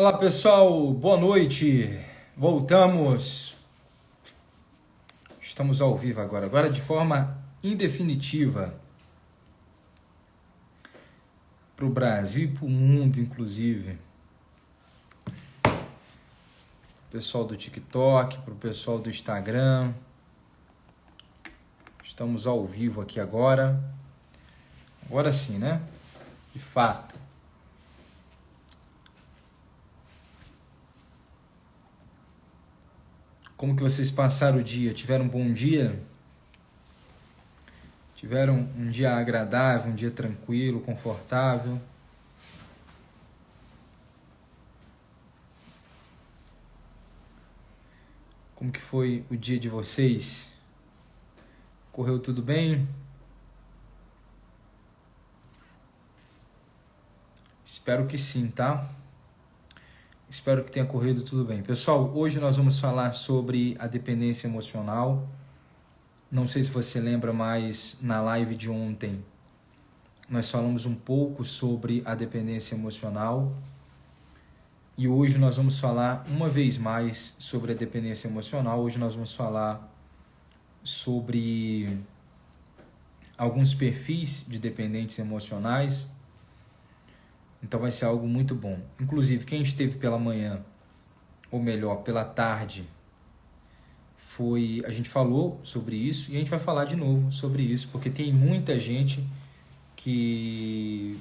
Olá pessoal, boa noite. Voltamos. Estamos ao vivo agora de forma indefinitiva para o Brasil e para o mundo, inclusive. Pessoal do TikTok, para o pessoal do Instagram. Estamos ao vivo aqui agora. Agora sim, né? De fato. Como que vocês passaram o dia? Tiveram um bom dia? Tiveram um dia agradável, um dia tranquilo, confortável? Como que foi o dia de vocês? Correu tudo bem? Espero que sim, tá? Espero que tenha corrido tudo bem. Pessoal, hoje nós vamos falar sobre a dependência emocional. Não sei se você lembra, mas na live de ontem nós falamos um pouco sobre a dependência emocional. E hoje nós vamos falar uma vez mais sobre a dependência emocional. Hoje nós vamos falar sobre alguns perfis de dependentes emocionais. Então vai ser algo muito bom. Inclusive, quem esteve pela manhã, ou melhor, pela tarde, a gente falou sobre isso e a gente vai falar de novo sobre isso, porque tem muita gente que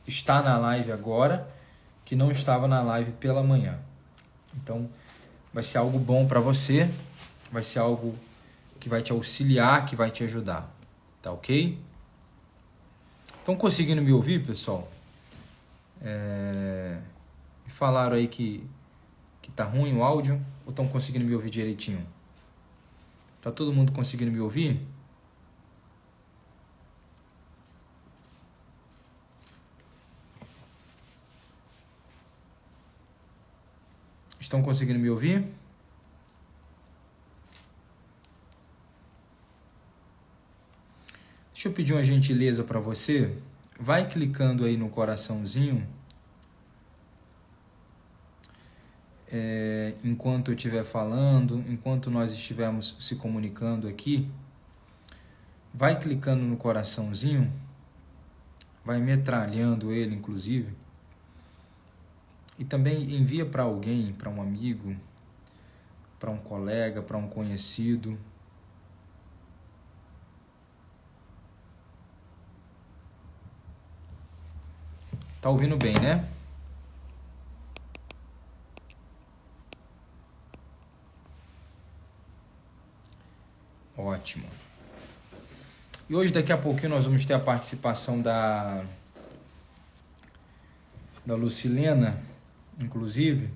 está na live agora que não estava na live pela manhã. Então, vai ser algo bom para você, vai ser algo que vai te auxiliar, que vai te ajudar. Tá ok? Estão conseguindo me ouvir, pessoal? Falaram aí que tá ruim o áudio, ou estão conseguindo me ouvir direitinho? Tá todo mundo conseguindo me ouvir? Estão conseguindo me ouvir? Deixa eu pedir uma gentileza para você. Vai clicando aí no coraçãozinho. Enquanto eu estiver falando, enquanto nós estivermos se comunicando aqui, vai clicando no coraçãozinho, vai metralhando ele, inclusive, e também envia para alguém, para um amigo, para um colega, para um conhecido. Tá ouvindo bem, né? Ótimo. E hoje, daqui a pouquinho, nós vamos ter a participação da Lucilena, inclusive,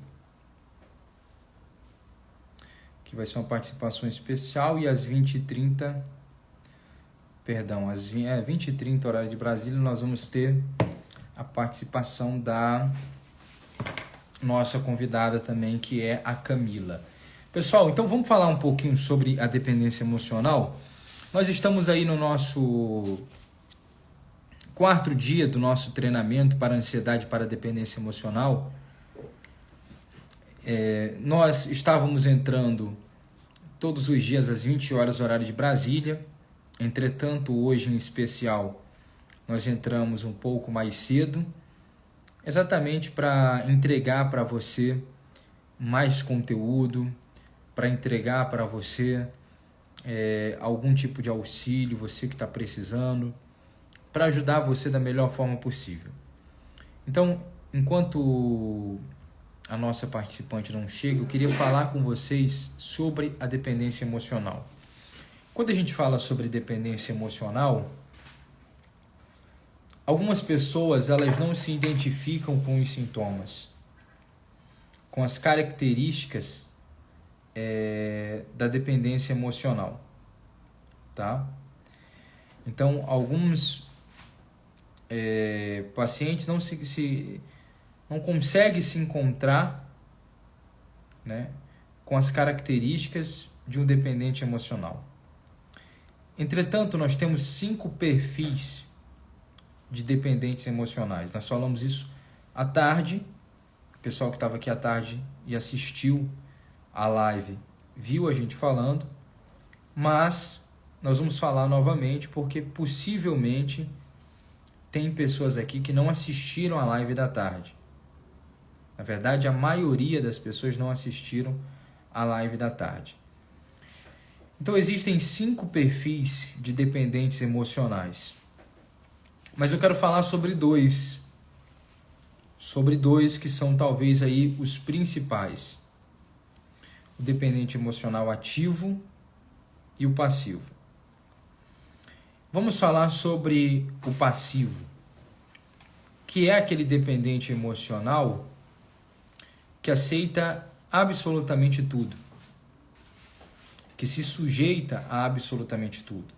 que vai ser uma participação especial, e às 20h30, às 20h30, horário de Brasília, nós vamos ter a participação da nossa convidada também, que é a Camila. Pessoal, então vamos falar um pouquinho sobre a dependência emocional. Nós estamos aí no nosso 4º dia do nosso treinamento para ansiedade e para a dependência emocional. Nós estávamos entrando todos os dias às 20 horas, horário de Brasília. Entretanto, hoje em especial, nós entramos um pouco mais cedo, exatamente para entregar para você mais conteúdo, para entregar para você algum tipo de auxílio, você que está precisando, para ajudar você da melhor forma possível. Então, enquanto a nossa participante não chega, eu queria falar com vocês sobre a dependência emocional. Quando a gente fala sobre dependência emocional, algumas pessoas elas não se identificam com os sintomas, com as características da dependência emocional, tá? Então, alguns pacientes não conseguem se encontrar, né, com as características de um dependente emocional. Entretanto, nós temos 5 perfis de dependentes emocionais. Nós falamos isso à tarde, pessoal que estava aqui à tarde e assistiu a live viu a gente falando, mas nós vamos falar novamente porque possivelmente tem pessoas aqui que não assistiram a live da tarde. Na verdade, a maioria das pessoas não assistiram a live da tarde. Então, existem 5 perfis de dependentes emocionais. Mas eu quero falar sobre dois. Sobre dois que são talvez aí os principais. O dependente emocional ativo e o passivo. Vamos falar sobre o passivo, que é aquele dependente emocional que aceita absolutamente tudo, que se sujeita a absolutamente tudo.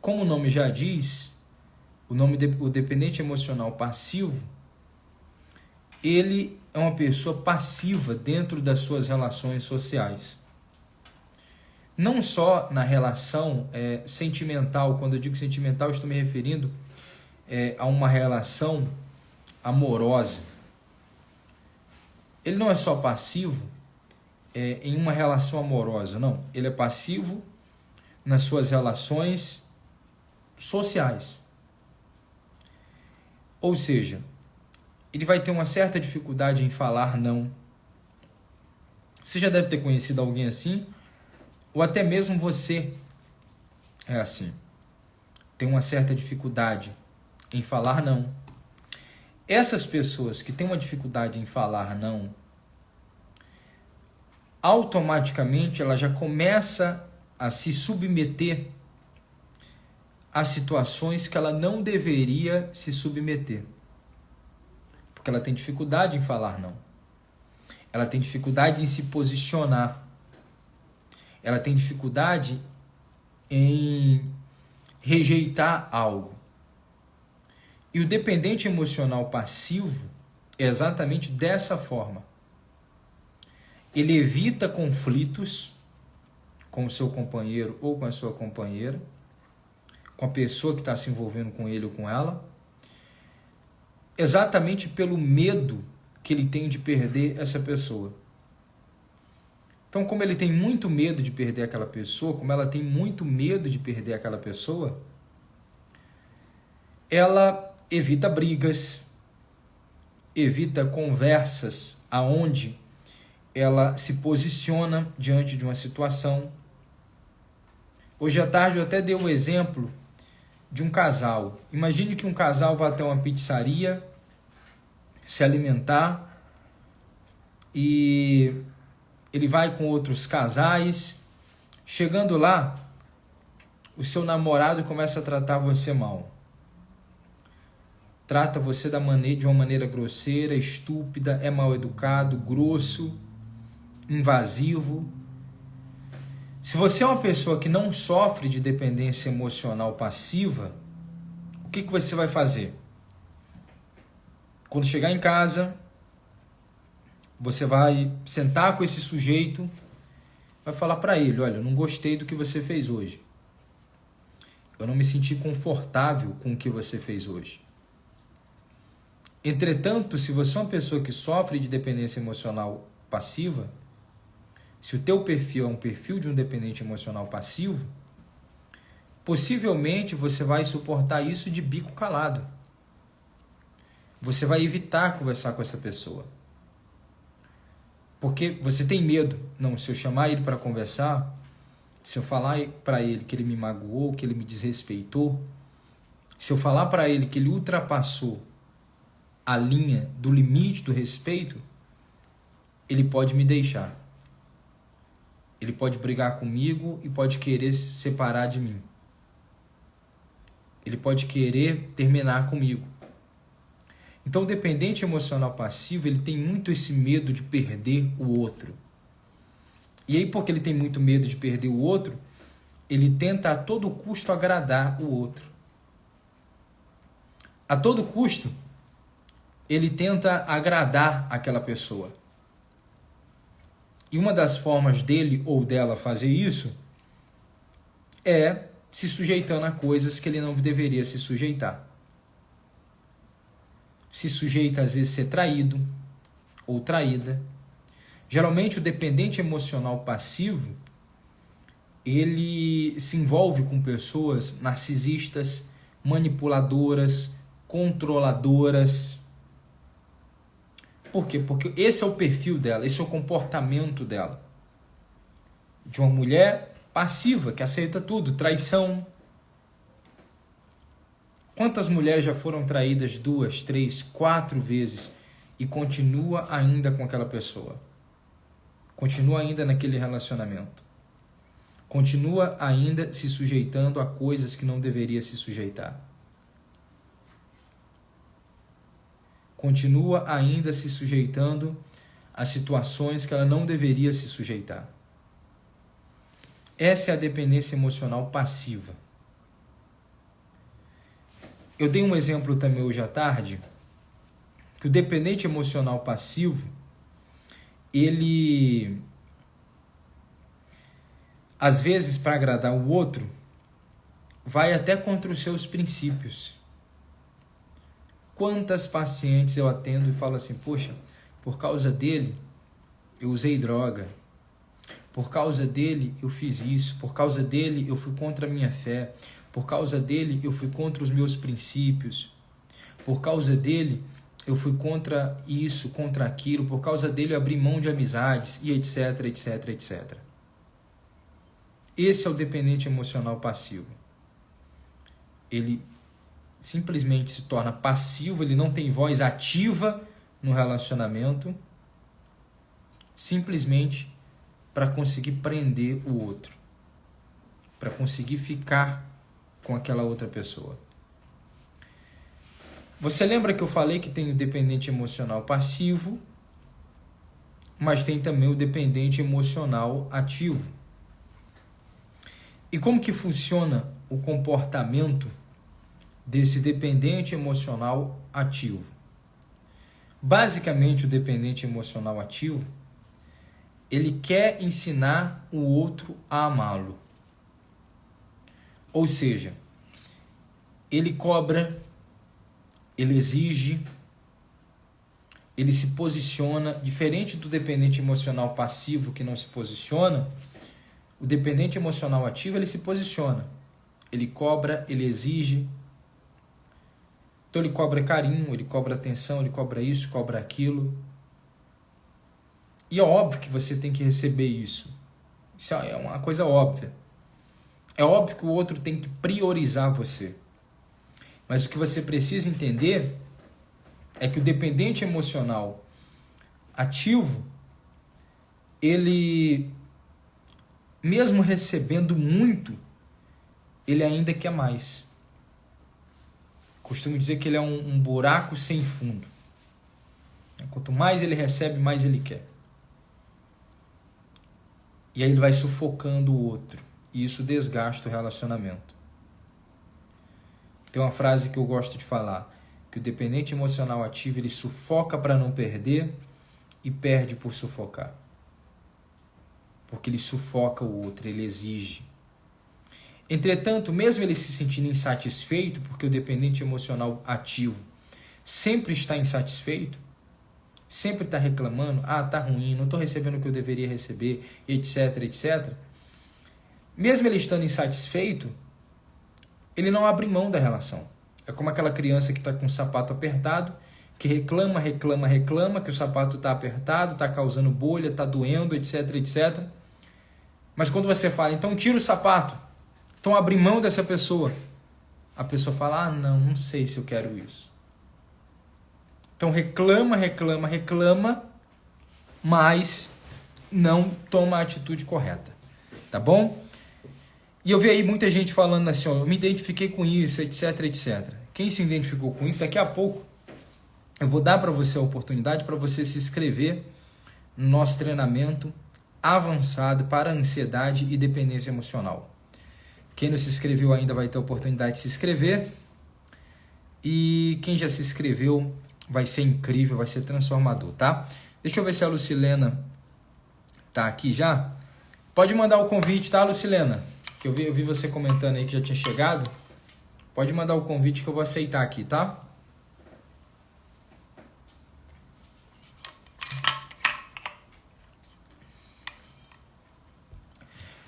Como o nome já diz, o dependente emocional passivo, ele é uma pessoa passiva dentro das suas relações sociais. Não só na relação sentimental. Quando eu digo sentimental, eu estou me referindo a uma relação amorosa. Ele não é só passivo em uma relação amorosa, não. Ele é passivo nas suas relações sociais. Ou seja, ele vai ter uma certa dificuldade em falar não. Você já deve ter conhecido alguém assim, ou até mesmo você é assim. Tem uma certa dificuldade em falar não. Essas pessoas que têm uma dificuldade em falar não, automaticamente ela já começa a se submeter a situações que ela não deveria se submeter. Porque ela tem dificuldade em falar não. Ela tem dificuldade em se posicionar. Ela tem dificuldade em rejeitar algo. E o dependente emocional passivo é exatamente dessa forma. Ele evita conflitos com o seu companheiro ou com a sua companheira, com a pessoa que está se envolvendo com ele ou com ela, exatamente pelo medo que ele tem de perder essa pessoa. Então, como ele tem muito medo de perder aquela pessoa, como ela tem muito medo de perder aquela pessoa, ela evita brigas, evita conversas aonde ela se posiciona diante de uma situação. Hoje à tarde eu até dei um exemplo de um casal. Imagine que um casal vai até uma pizzaria se alimentar e ele vai com outros casais. Chegando lá, o seu namorado começa a tratar você mal. Trata você de uma maneira grosseira, estúpida, é mal educado, grosso, invasivo. Se você é uma pessoa que não sofre de dependência emocional passiva, o que você vai fazer? Quando chegar em casa, você vai sentar com esse sujeito, vai falar para ele: olha, eu não gostei do que você fez hoje. Eu não me senti confortável com o que você fez hoje. Entretanto, se você é uma pessoa que sofre de dependência emocional passiva, se o teu perfil é um perfil de um dependente emocional passivo, possivelmente você vai suportar isso de bico calado. Você vai evitar conversar com essa pessoa. Porque você tem medo. Não, se eu chamar ele para conversar, se eu falar para ele que ele me magoou, que ele me desrespeitou, se eu falar para ele que ele ultrapassou a linha do limite do respeito, ele pode me deixar. Ele pode brigar comigo e pode querer se separar de mim. Ele pode querer terminar comigo. Então, o dependente emocional passivo, ele tem muito esse medo de perder o outro. E aí, porque ele tem muito medo de perder o outro, ele tenta a todo custo agradar o outro. A todo custo, ele tenta agradar aquela pessoa. E uma das formas dele ou dela fazer isso é se sujeitando a coisas que ele não deveria se sujeitar. Se sujeita às vezes a ser traído, ou traída. Geralmente o dependente emocional passivo, ele se envolve com pessoas narcisistas, manipuladoras, controladoras. Por quê? Porque esse é o perfil dela, esse é o comportamento dela. De uma mulher passiva, que aceita tudo, traição. Quantas mulheres já foram traídas 2, 3, 4 vezes e continua ainda com aquela pessoa? Continua ainda naquele relacionamento. Continua ainda se sujeitando a coisas que não deveria se sujeitar. Continua ainda se sujeitando a situações que ela não deveria se sujeitar. Essa é a dependência emocional passiva. Eu dei um exemplo também hoje à tarde, que o dependente emocional passivo, ele, às vezes, para agradar o outro, vai até contra os seus princípios. Quantas pacientes eu atendo e falo assim, poxa, por causa dele eu usei droga, por causa dele eu fiz isso, por causa dele eu fui contra a minha fé, por causa dele eu fui contra os meus princípios, por causa dele eu fui contra isso, contra aquilo, por causa dele eu abri mão de amizades e etc, etc, etc. Esse é o dependente emocional passivo. Ele simplesmente se torna passivo, ele não tem voz ativa no relacionamento, simplesmente para conseguir prender o outro, para conseguir ficar com aquela outra pessoa. Você lembra que eu falei que tem o dependente emocional passivo, mas tem também o dependente emocional ativo. E como que funciona o comportamento desse dependente emocional ativo? Basicamente, o dependente emocional ativo, ele quer ensinar o outro a amá-lo. Ou seja, ele cobra, ele exige, ele se posiciona, diferente do dependente emocional passivo que não se posiciona. O dependente emocional ativo, ele se posiciona, ele cobra, ele exige. Então ele cobra carinho, ele cobra atenção, ele cobra isso, cobra aquilo. E é óbvio que você tem que receber isso. Isso é uma coisa óbvia. É óbvio que o outro tem que priorizar você. Mas o que você precisa entender é que o dependente emocional ativo, ele, mesmo recebendo muito, ele ainda quer mais. Costumo dizer que ele é um buraco sem fundo. Quanto mais ele recebe, mais ele quer. E aí ele vai sufocando o outro. E isso desgasta o relacionamento. Tem uma frase que eu gosto de falar, que o dependente emocional ativo, ele sufoca para não perder e perde por sufocar. Porque ele sufoca o outro, ele exige. Entretanto, mesmo ele se sentindo insatisfeito, porque o dependente emocional ativo sempre está insatisfeito, sempre está reclamando, tá ruim, não estou recebendo o que eu deveria receber, etc, etc. Mesmo ele estando insatisfeito, ele não abre mão da relação. É como aquela criança que está com o sapato apertado, que reclama, que o sapato está apertado, está causando bolha, está doendo, etc, etc. Mas quando você fala, então tira o sapato, então abre mão dessa pessoa, a pessoa fala, não sei se eu quero isso. Então reclama, mas não toma a atitude correta, tá bom? E eu vi aí muita gente falando assim, eu me identifiquei com isso, etc, etc. Quem se identificou com isso, daqui a pouco eu vou dar para você a oportunidade para você se inscrever no nosso treinamento avançado para ansiedade e dependência emocional. Quem não se inscreveu ainda vai ter a oportunidade de se inscrever. E quem já se inscreveu vai ser incrível, vai ser transformador, tá? Deixa eu ver se a Lucilena tá aqui já. Pode mandar o convite, tá, Lucilena? Que eu vi você comentando aí que já tinha chegado. Pode mandar o convite que eu vou aceitar aqui, tá?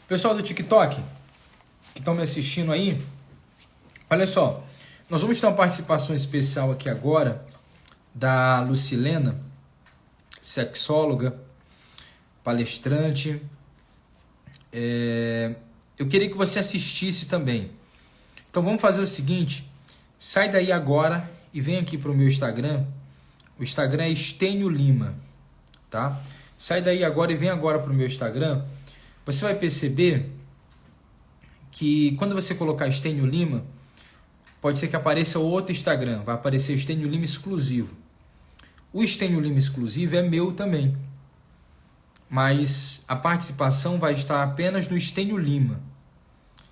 Pessoal do TikTok, que estão me assistindo aí, olha só, nós vamos ter uma participação especial aqui agora da Lucilena, sexóloga, palestrante. Eu queria que você assistisse também. Então vamos fazer o seguinte, sai daí agora e vem aqui para o meu Instagram. O Instagram é Estênio Lima, tá? Sai daí agora e vem agora para o meu Instagram. Você vai perceber que quando você colocar Estênio Lima, pode ser que apareça outro Instagram, vai aparecer Estênio Lima exclusivo. O Estênio Lima exclusivo é meu também, mas a participação vai estar apenas no Estênio Lima,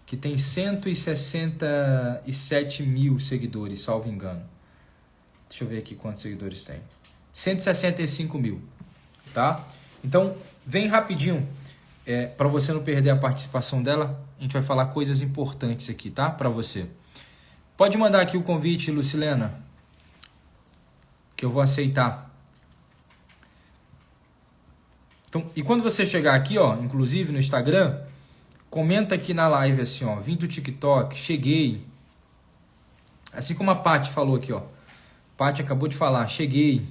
que tem 167 mil seguidores, salvo engano. Deixa eu ver aqui quantos seguidores tem. 165 mil, tá? Então, vem rapidinho, para você não perder a participação dela. A gente vai falar coisas importantes aqui, tá? Para você. Pode mandar aqui o convite, Lucilena, que eu vou aceitar. Então, e quando você chegar aqui, ó, inclusive no Instagram, comenta aqui na live assim, ó, vim do TikTok, cheguei. Assim como a Paty falou aqui, ó. Paty acabou de falar, cheguei.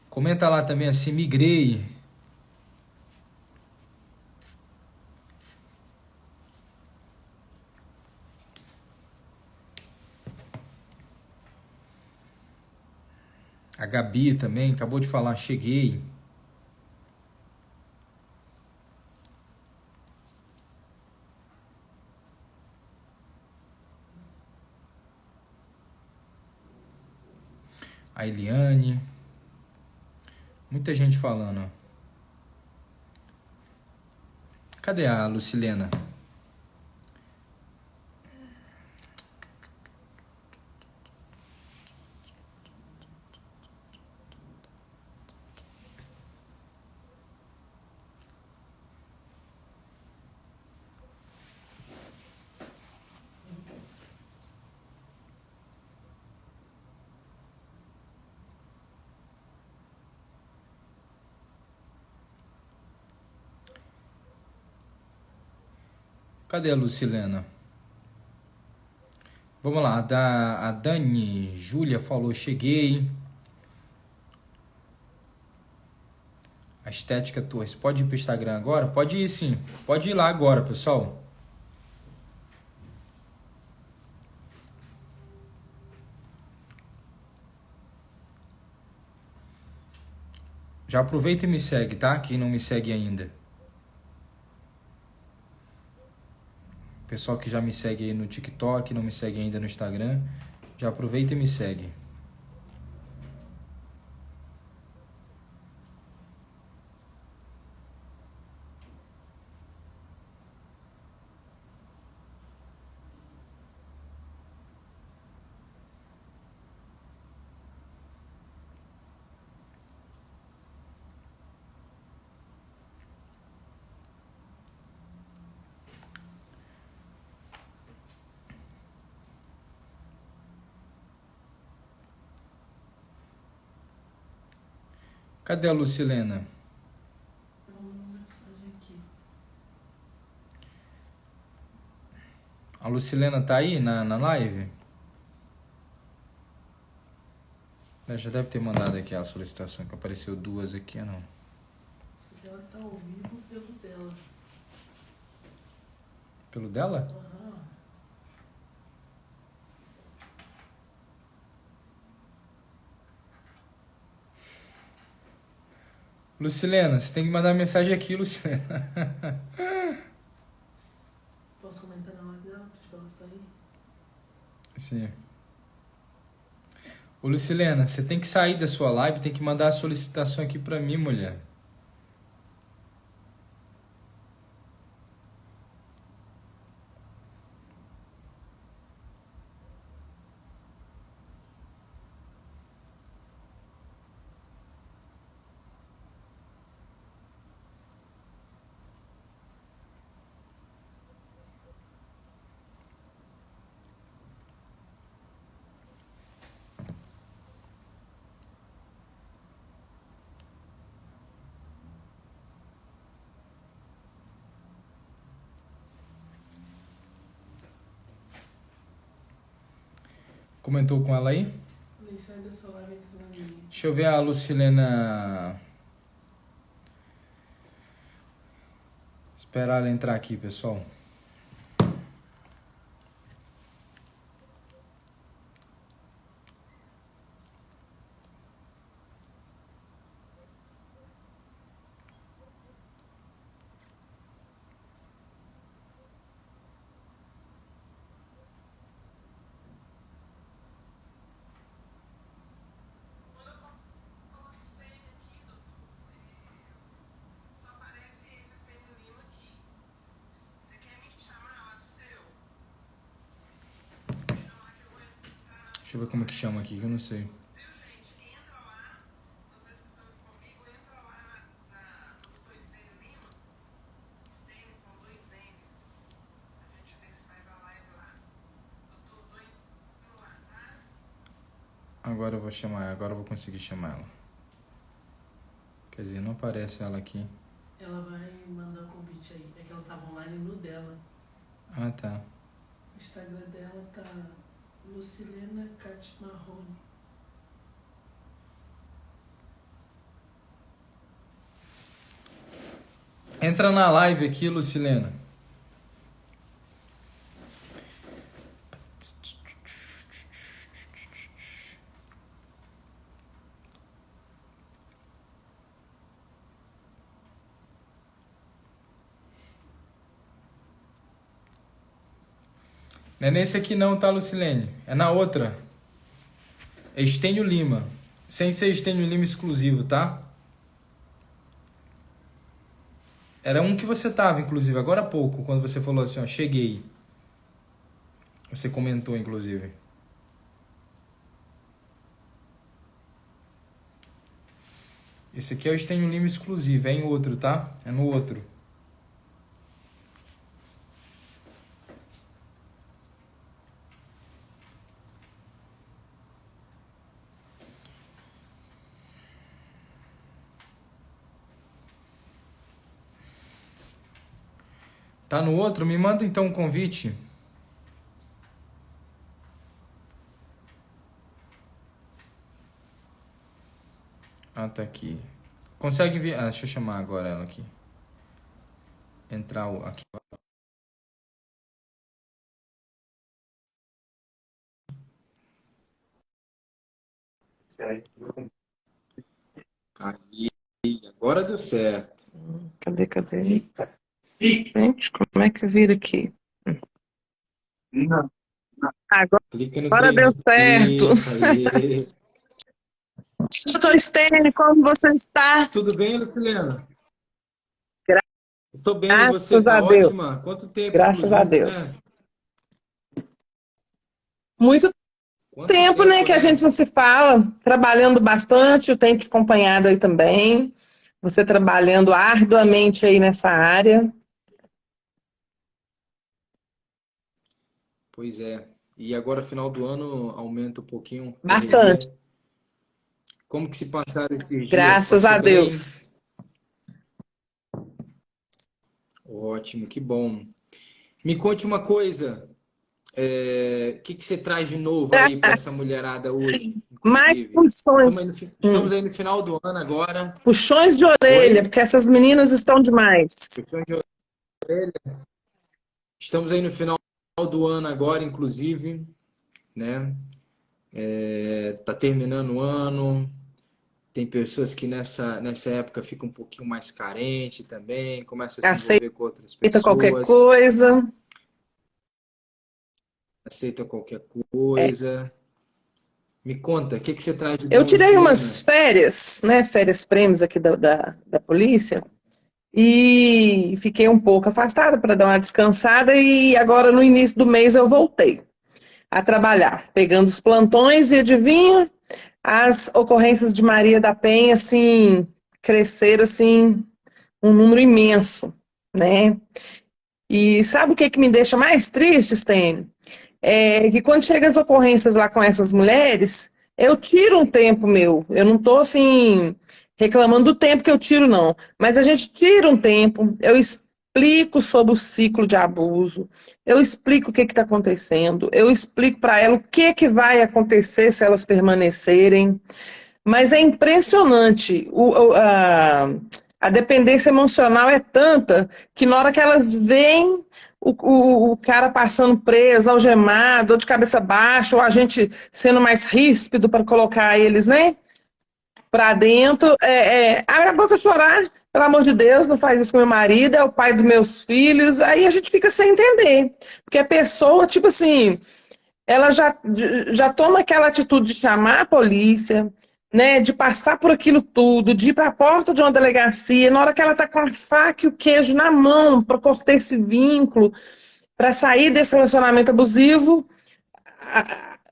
Comenta lá também assim, migrei. A Gabi também acabou de falar, cheguei. A Eliane. Muita gente falando. Cadê a Lucilena? Cadê a Lucilena? Vamos lá, a Dani Júlia falou, cheguei. A Estética Torres, pode ir para o Instagram agora? Pode ir sim, pode ir lá agora, pessoal. Já aproveita e me segue, tá? Quem não me segue ainda. Pessoal que já me segue aí no TikTok, não me segue ainda no Instagram, já aproveita e me segue. Cadê a Lucilena? A Lucilena tá aí na live? Já deve ter mandado aqui a solicitação, que apareceu duas aqui, não. Ela tá ao vivo pelo dela. Pelo dela? Aham. Lucilena, você tem que mandar mensagem aqui, Lucilena. Posso comentar na live dela, pedir pra ela sair? Sim. Ô, Lucilena, você tem que sair da sua live, tem que mandar a solicitação aqui pra mim, mulher. Comentou com ela aí? Falei, sai da sua live e entra na minha. Deixa eu ver a Lucilena. Esperar ela entrar aqui, pessoal. Deixa eu ver como é que chama aqui, que eu não sei. Agora eu vou chamar, agora eu vou conseguir chamar ela. Quer dizer, não aparece ela aqui. Ela vai mandar o convite aí. É que ela tava online no dela. Ah, tá. O Instagram dela tá Lucilena Catmarrone. Entra na live aqui, Lucilena. Não é nesse aqui não, tá, Lucilene? É na outra. É Estênio Lima. Sem ser Estênio Lima exclusivo, tá? Era um que você tava, inclusive, agora há pouco, quando você falou assim, ó, cheguei. Você comentou, inclusive. Esse aqui é o Estênio Lima exclusivo, é em outro, tá? É no outro. Tá no outro? Me manda então um convite. Ah, tá aqui. Consegue ver? Ah, deixa eu chamar agora ela aqui. Entrar aqui. Aí, agora deu certo. Cadê? Gente, como é que vira aqui? Clica no Agora deu 3 certo. aí. Doutor Stênio, como você está? Tudo bem, Lucilena? Eu tô bem, e você Graças tá a Deus. ótima? Quanto tempo, Graças a inclusive, Deus. né? Muito Quanto tempo, né, tempo, que a gente né? não se fala. Trabalhando bastante, eu tenho te acompanhado aí também. Você trabalhando arduamente aí nessa área. Pois é. E agora, final do ano, aumenta um pouquinho a Bastante. correria. Como que se passaram esses dias? Graças Passou a bem? Deus. Ótimo, que bom. Me conte uma coisa. O que você traz de novo aí para essa mulherada hoje, Mais inclusive? puxões. Estamos aí no final do ano agora. Puxões de orelha, Oi? porque essas meninas estão demais. Puxão de orelha. Estamos aí no final do ano agora, inclusive, né? Tá terminando o ano. Tem pessoas que nessa época ficam um pouquinho mais carente também, começa a se envolver com outras Aceita qualquer pessoas, coisa. aceita qualquer coisa. Me conta, o que você traz de Eu bom, tirei umas Lucilena? férias, né? Férias prêmios aqui da polícia. E fiquei um pouco afastada para dar uma descansada. E agora, no início do mês, eu voltei a trabalhar, pegando os plantões e adivinha, as ocorrências de Maria da Penha, assim, cresceram, assim, um número imenso, né? E sabe o que me deixa mais triste, Stênio? É que quando chegam as ocorrências lá com essas mulheres, eu tiro um tempo meu. Eu não estou assim reclamando do tempo que eu tiro, não. Mas a gente tira um tempo. Eu explico sobre o ciclo de abuso, eu explico o que está acontecendo, eu explico para ela o que vai acontecer se elas permanecerem. Mas é impressionante, a dependência emocional é tanta que na hora que elas veem o cara passando preso, algemado, ou de cabeça baixa, ou a gente sendo mais ríspido para colocar eles, né, para dentro, abre a boca a chorar, pelo amor de Deus, não faz isso com meu marido, é o pai dos meus filhos, aí a gente fica sem entender, porque a pessoa, tipo assim, ela já toma aquela atitude de chamar a polícia, né, de passar por aquilo tudo, de ir para a porta de uma delegacia, na hora que ela está com a faca e o queijo na mão para cortar esse vínculo, para sair desse relacionamento abusivo,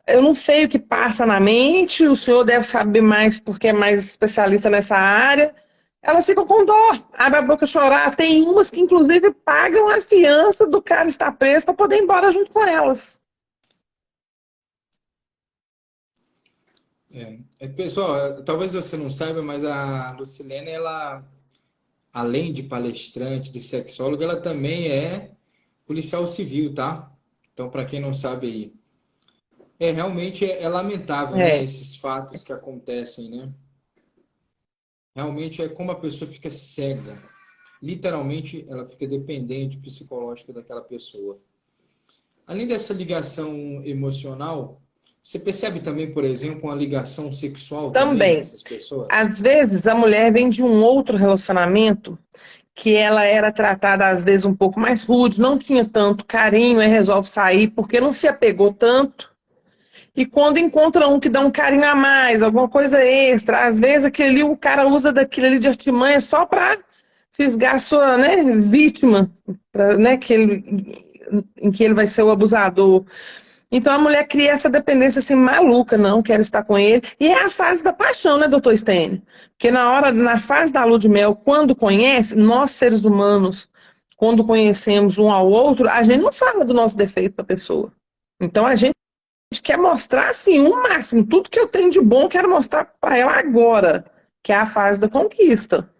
eu não sei o que passa na mente, o senhor deve saber mais porque é mais especialista nessa área. Elas ficam com dó, abrem a boca a chorar. Tem umas que, inclusive, pagam a fiança do cara estar preso para poder ir embora junto com elas. Pessoal, talvez você não saiba, mas a Lucilene, ela, além de palestrante, de sexóloga, ela também é policial civil, tá? Então, para quem não sabe aí, realmente é lamentável, né, É. esses fatos que acontecem, né? Realmente é como a pessoa fica cega. Literalmente, ela fica dependente psicológica daquela pessoa. Além dessa ligação emocional, você percebe também, por exemplo, uma ligação sexual também Também. nessas pessoas? Às vezes, a mulher vem de um outro relacionamento que ela era tratada, às vezes, um pouco mais rude, não tinha tanto carinho, aí resolve sair porque não se apegou tanto. E quando encontra um que dá um carinho a mais, alguma coisa extra, às vezes aquele ali, o cara usa daquilo ali de artimanha só para fisgar a sua, né, vítima, né, em que ele vai ser o abusador. Então a mulher cria essa dependência assim maluca, não quero estar com ele. E é a fase da paixão, né, doutor Stênio? Porque na fase da lua de mel, quando conhece, nós seres humanos, quando conhecemos um ao outro, a gente não fala do nosso defeito para a pessoa. Então a gente quer mostrar assim o máximo, tudo que eu tenho de bom, eu quero mostrar para ela agora, que é a fase da conquista.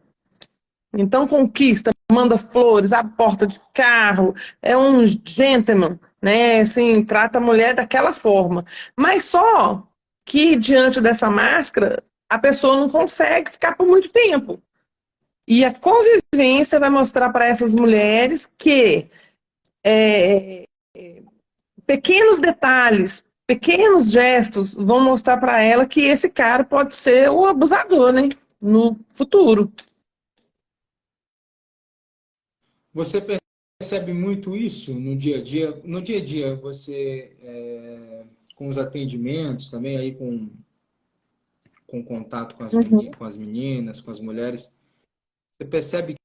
Então conquista, manda flores, a porta de carro, é um gentleman, né? Assim, trata a mulher daquela forma. Mas só que diante dessa máscara, a pessoa não consegue ficar por muito tempo. E a convivência vai mostrar para essas mulheres que pequenos detalhes, pequenos gestos vão mostrar para ela que esse cara pode ser o abusador, né? No futuro. Você percebe muito isso no dia a dia? No dia a dia, você, com os atendimentos também, aí com contato com Uhum. com as meninas, com as mulheres, você percebe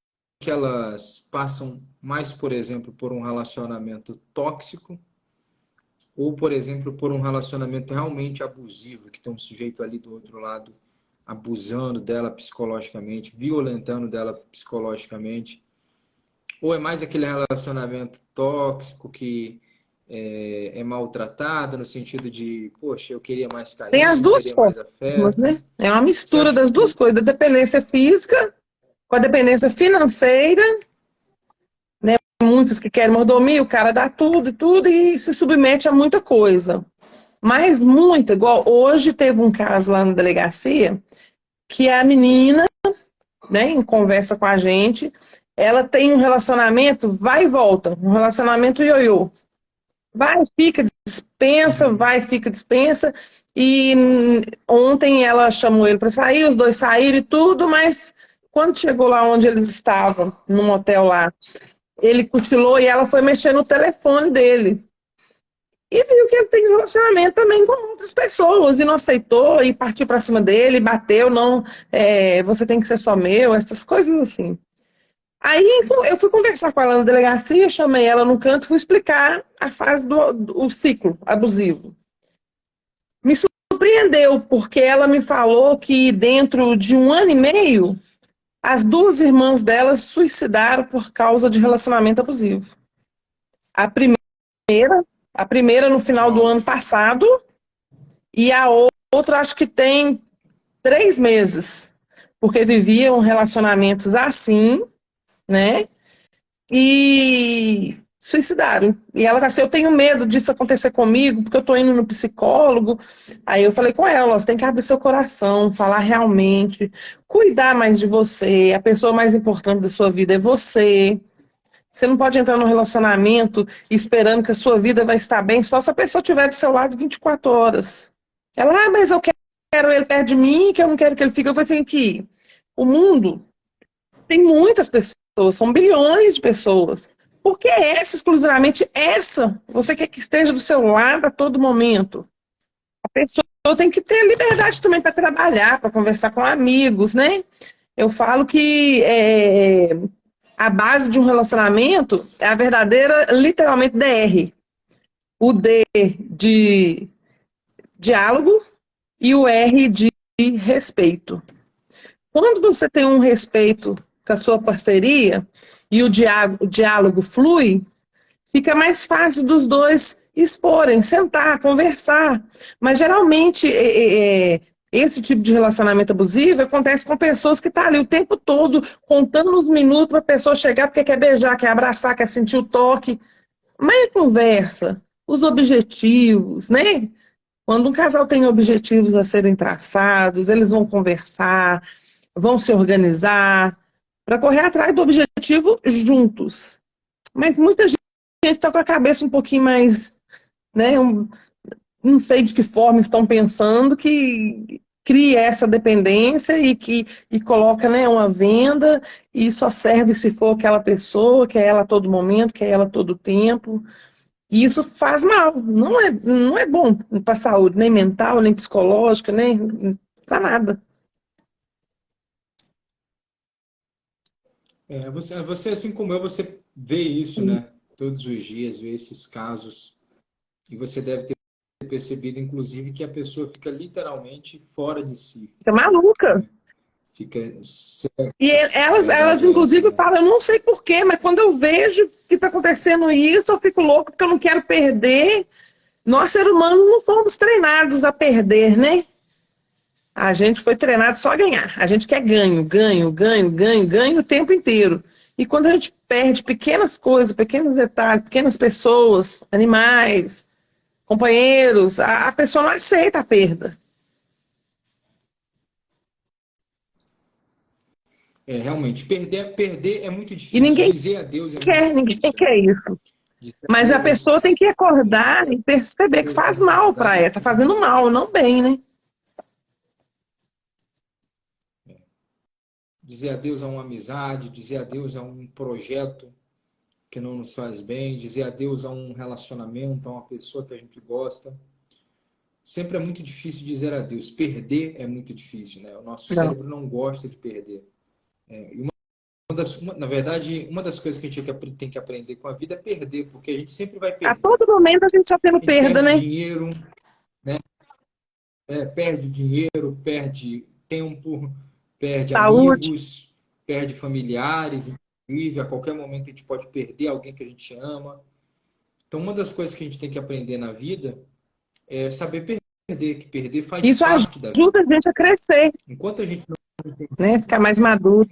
que elas passam mais, por exemplo, por um relacionamento tóxico ou, por exemplo, por um relacionamento realmente abusivo, que tem um sujeito ali do outro lado abusando dela psicologicamente, violentando dela psicologicamente, ou é mais aquele relacionamento tóxico que é maltratado no sentido de, poxa, eu queria mais Tem as carinho, duas queria mais formas, afeto. né? É uma Você mistura acha das duas que coisas, da dependência física com a dependência financeira, né? Muitos que querem mordomia, o cara dá tudo e tudo e se submete a muita coisa. Mas muito, igual hoje teve um caso lá na delegacia que a menina, né, em conversa com a gente, ela tem um relacionamento, vai e volta, um relacionamento ioiô. Vai, fica, dispensa, Uhum. vai, fica, dispensa. E ontem ela chamou ele para sair, os dois saíram e tudo, mas quando chegou lá onde eles estavam, num hotel lá, ele cochilou e ela foi mexer no telefone dele. E viu que ele tem um relacionamento também com outras pessoas e não aceitou e partiu para cima dele, bateu, não, você tem que ser só meu, essas coisas assim. Aí eu fui conversar com ela na delegacia, chamei ela no canto, fui explicar a fase do ciclo abusivo. Me surpreendeu, porque ela me falou que dentro de um ano e meio, as duas irmãs dela se suicidaram por causa de relacionamento abusivo. A primeira, a primeira no final do Uau. ano passado, e a outra acho que tem 3 meses, porque viviam relacionamentos assim, né? e suicidaram. E ela falou assim, eu tenho medo disso acontecer comigo, porque eu tô indo no psicólogo. Aí eu falei com ela, ó, você tem que abrir seu coração, falar realmente, cuidar mais de você. A pessoa mais importante da sua vida é você. Você não pode entrar num relacionamento esperando que a sua vida vai estar bem só se a pessoa estiver do seu lado 24 horas. Ela, mas eu quero ele perto de mim, que eu não quero que ele fique. Eu falei assim, que o mundo tem muitas pessoas, são bilhões de pessoas. Por que essa, exclusivamente essa? Você quer que esteja do seu lado a todo momento? A pessoa tem que ter liberdade também para trabalhar, para conversar com amigos, né? Eu falo que a base de um relacionamento é a verdadeira, literalmente, DR. O D de diálogo e o R de respeito. Quando você tem um respeito com a sua parceria e o diálogo flui, fica mais fácil dos dois exporem, sentar, conversar. Mas geralmente esse tipo de relacionamento abusivo acontece com pessoas que estão ali o tempo todo contando os minutos para a pessoa chegar porque quer beijar, quer abraçar, quer sentir o toque. Mas a conversa, os objetivos, né? Quando um casal tem objetivos a serem traçados, eles vão conversar, vão se organizar para correr atrás do objetivo juntos. Mas muita gente está com a cabeça um pouquinho mais, né? Não sei de que forma estão pensando que cria essa dependência e coloca, né, uma venda e só serve se for aquela pessoa, que é ela a todo momento, que é ela a todo tempo. E isso faz mal, não é bom para a saúde, nem mental, nem psicológica, nem para nada. Você, assim como eu, você vê isso, né? Todos os dias, vê esses casos. E você deve ter percebido, inclusive, que a pessoa fica literalmente fora de si, Fica maluca. né? Fica E a elas verdade é essa, inclusive, né? falam, eu não sei porquê, mas quando eu vejo que está acontecendo isso, eu fico louco porque eu não quero perder. Nós, seres humanos, não fomos treinados a perder, né? A gente foi treinado só a ganhar. A gente quer ganho, ganho, ganho, ganho, ganho o tempo inteiro. E quando a gente perde pequenas coisas, pequenos detalhes, pequenas pessoas, animais, companheiros, a pessoa não aceita a perda. Realmente, perder é muito E difícil. ninguém Dizer adeus é muito quer, ninguém difícil, quer né? isso. Dizer Mas a pessoa tem adeus, que né? acordar Dizer e perceber que adeus a faz uma mal para ela, tá amizade, fazendo mal, não bem, né? dizer adeus a uma amizade, dizer adeus a um projeto que não nos faz bem, dizer adeus a um relacionamento, a uma pessoa que a gente gosta. Sempre é muito difícil dizer adeus. Perder é muito difícil, né? O nosso Não. cérebro não gosta de perder. E na verdade, uma das coisas que a gente tem que aprender com a vida é perder, porque a gente sempre vai A perder. todo momento a gente está tendo A gente perda, perde né? dinheiro, né? Perde dinheiro, perde tempo, perde Saúde. amigos, perde familiares, inclusive, a qualquer momento a gente pode perder alguém que a gente ama. Então, uma das coisas que a gente tem que aprender na vida é saber perder, que perder faz Isso parte da vida. ajuda a gente a crescer, Enquanto a gente não né? Ficar mais maduro.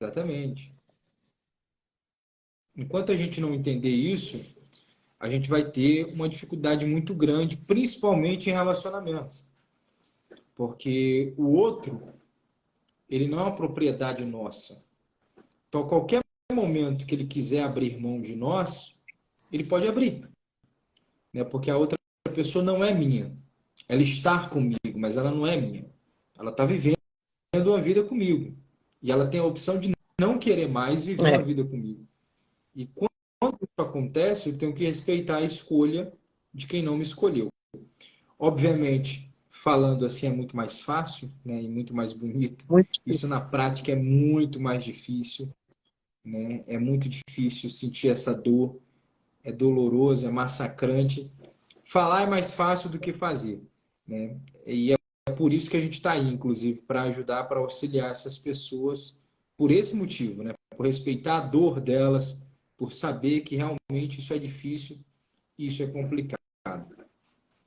exatamente, enquanto a gente não entender isso, a gente vai ter uma dificuldade muito grande, principalmente em relacionamentos, porque o outro, ele não é uma propriedade nossa. Então, a qualquer momento que ele quiser abrir mão de nós, ele pode abrir, né? Porque a outra pessoa não é minha. Ela está comigo, mas ela não é minha. Ela está vivendo uma vida comigo. E ela tem a opção de não querer mais viver uma É. vida comigo. E quando isso acontece, eu tenho que respeitar a escolha de quem não me escolheu. Obviamente, falando assim é muito mais fácil, né, e muito mais bonito. Muito Isso difícil. na prática é muito mais difícil, né? É muito difícil sentir essa dor, é doloroso, é massacrante. Falar é mais fácil do que fazer, né? E é por isso que a gente está aí, inclusive, para ajudar, para auxiliar essas pessoas por esse motivo, né? Por respeitar a dor delas, por saber que realmente isso é difícil e isso é complicado.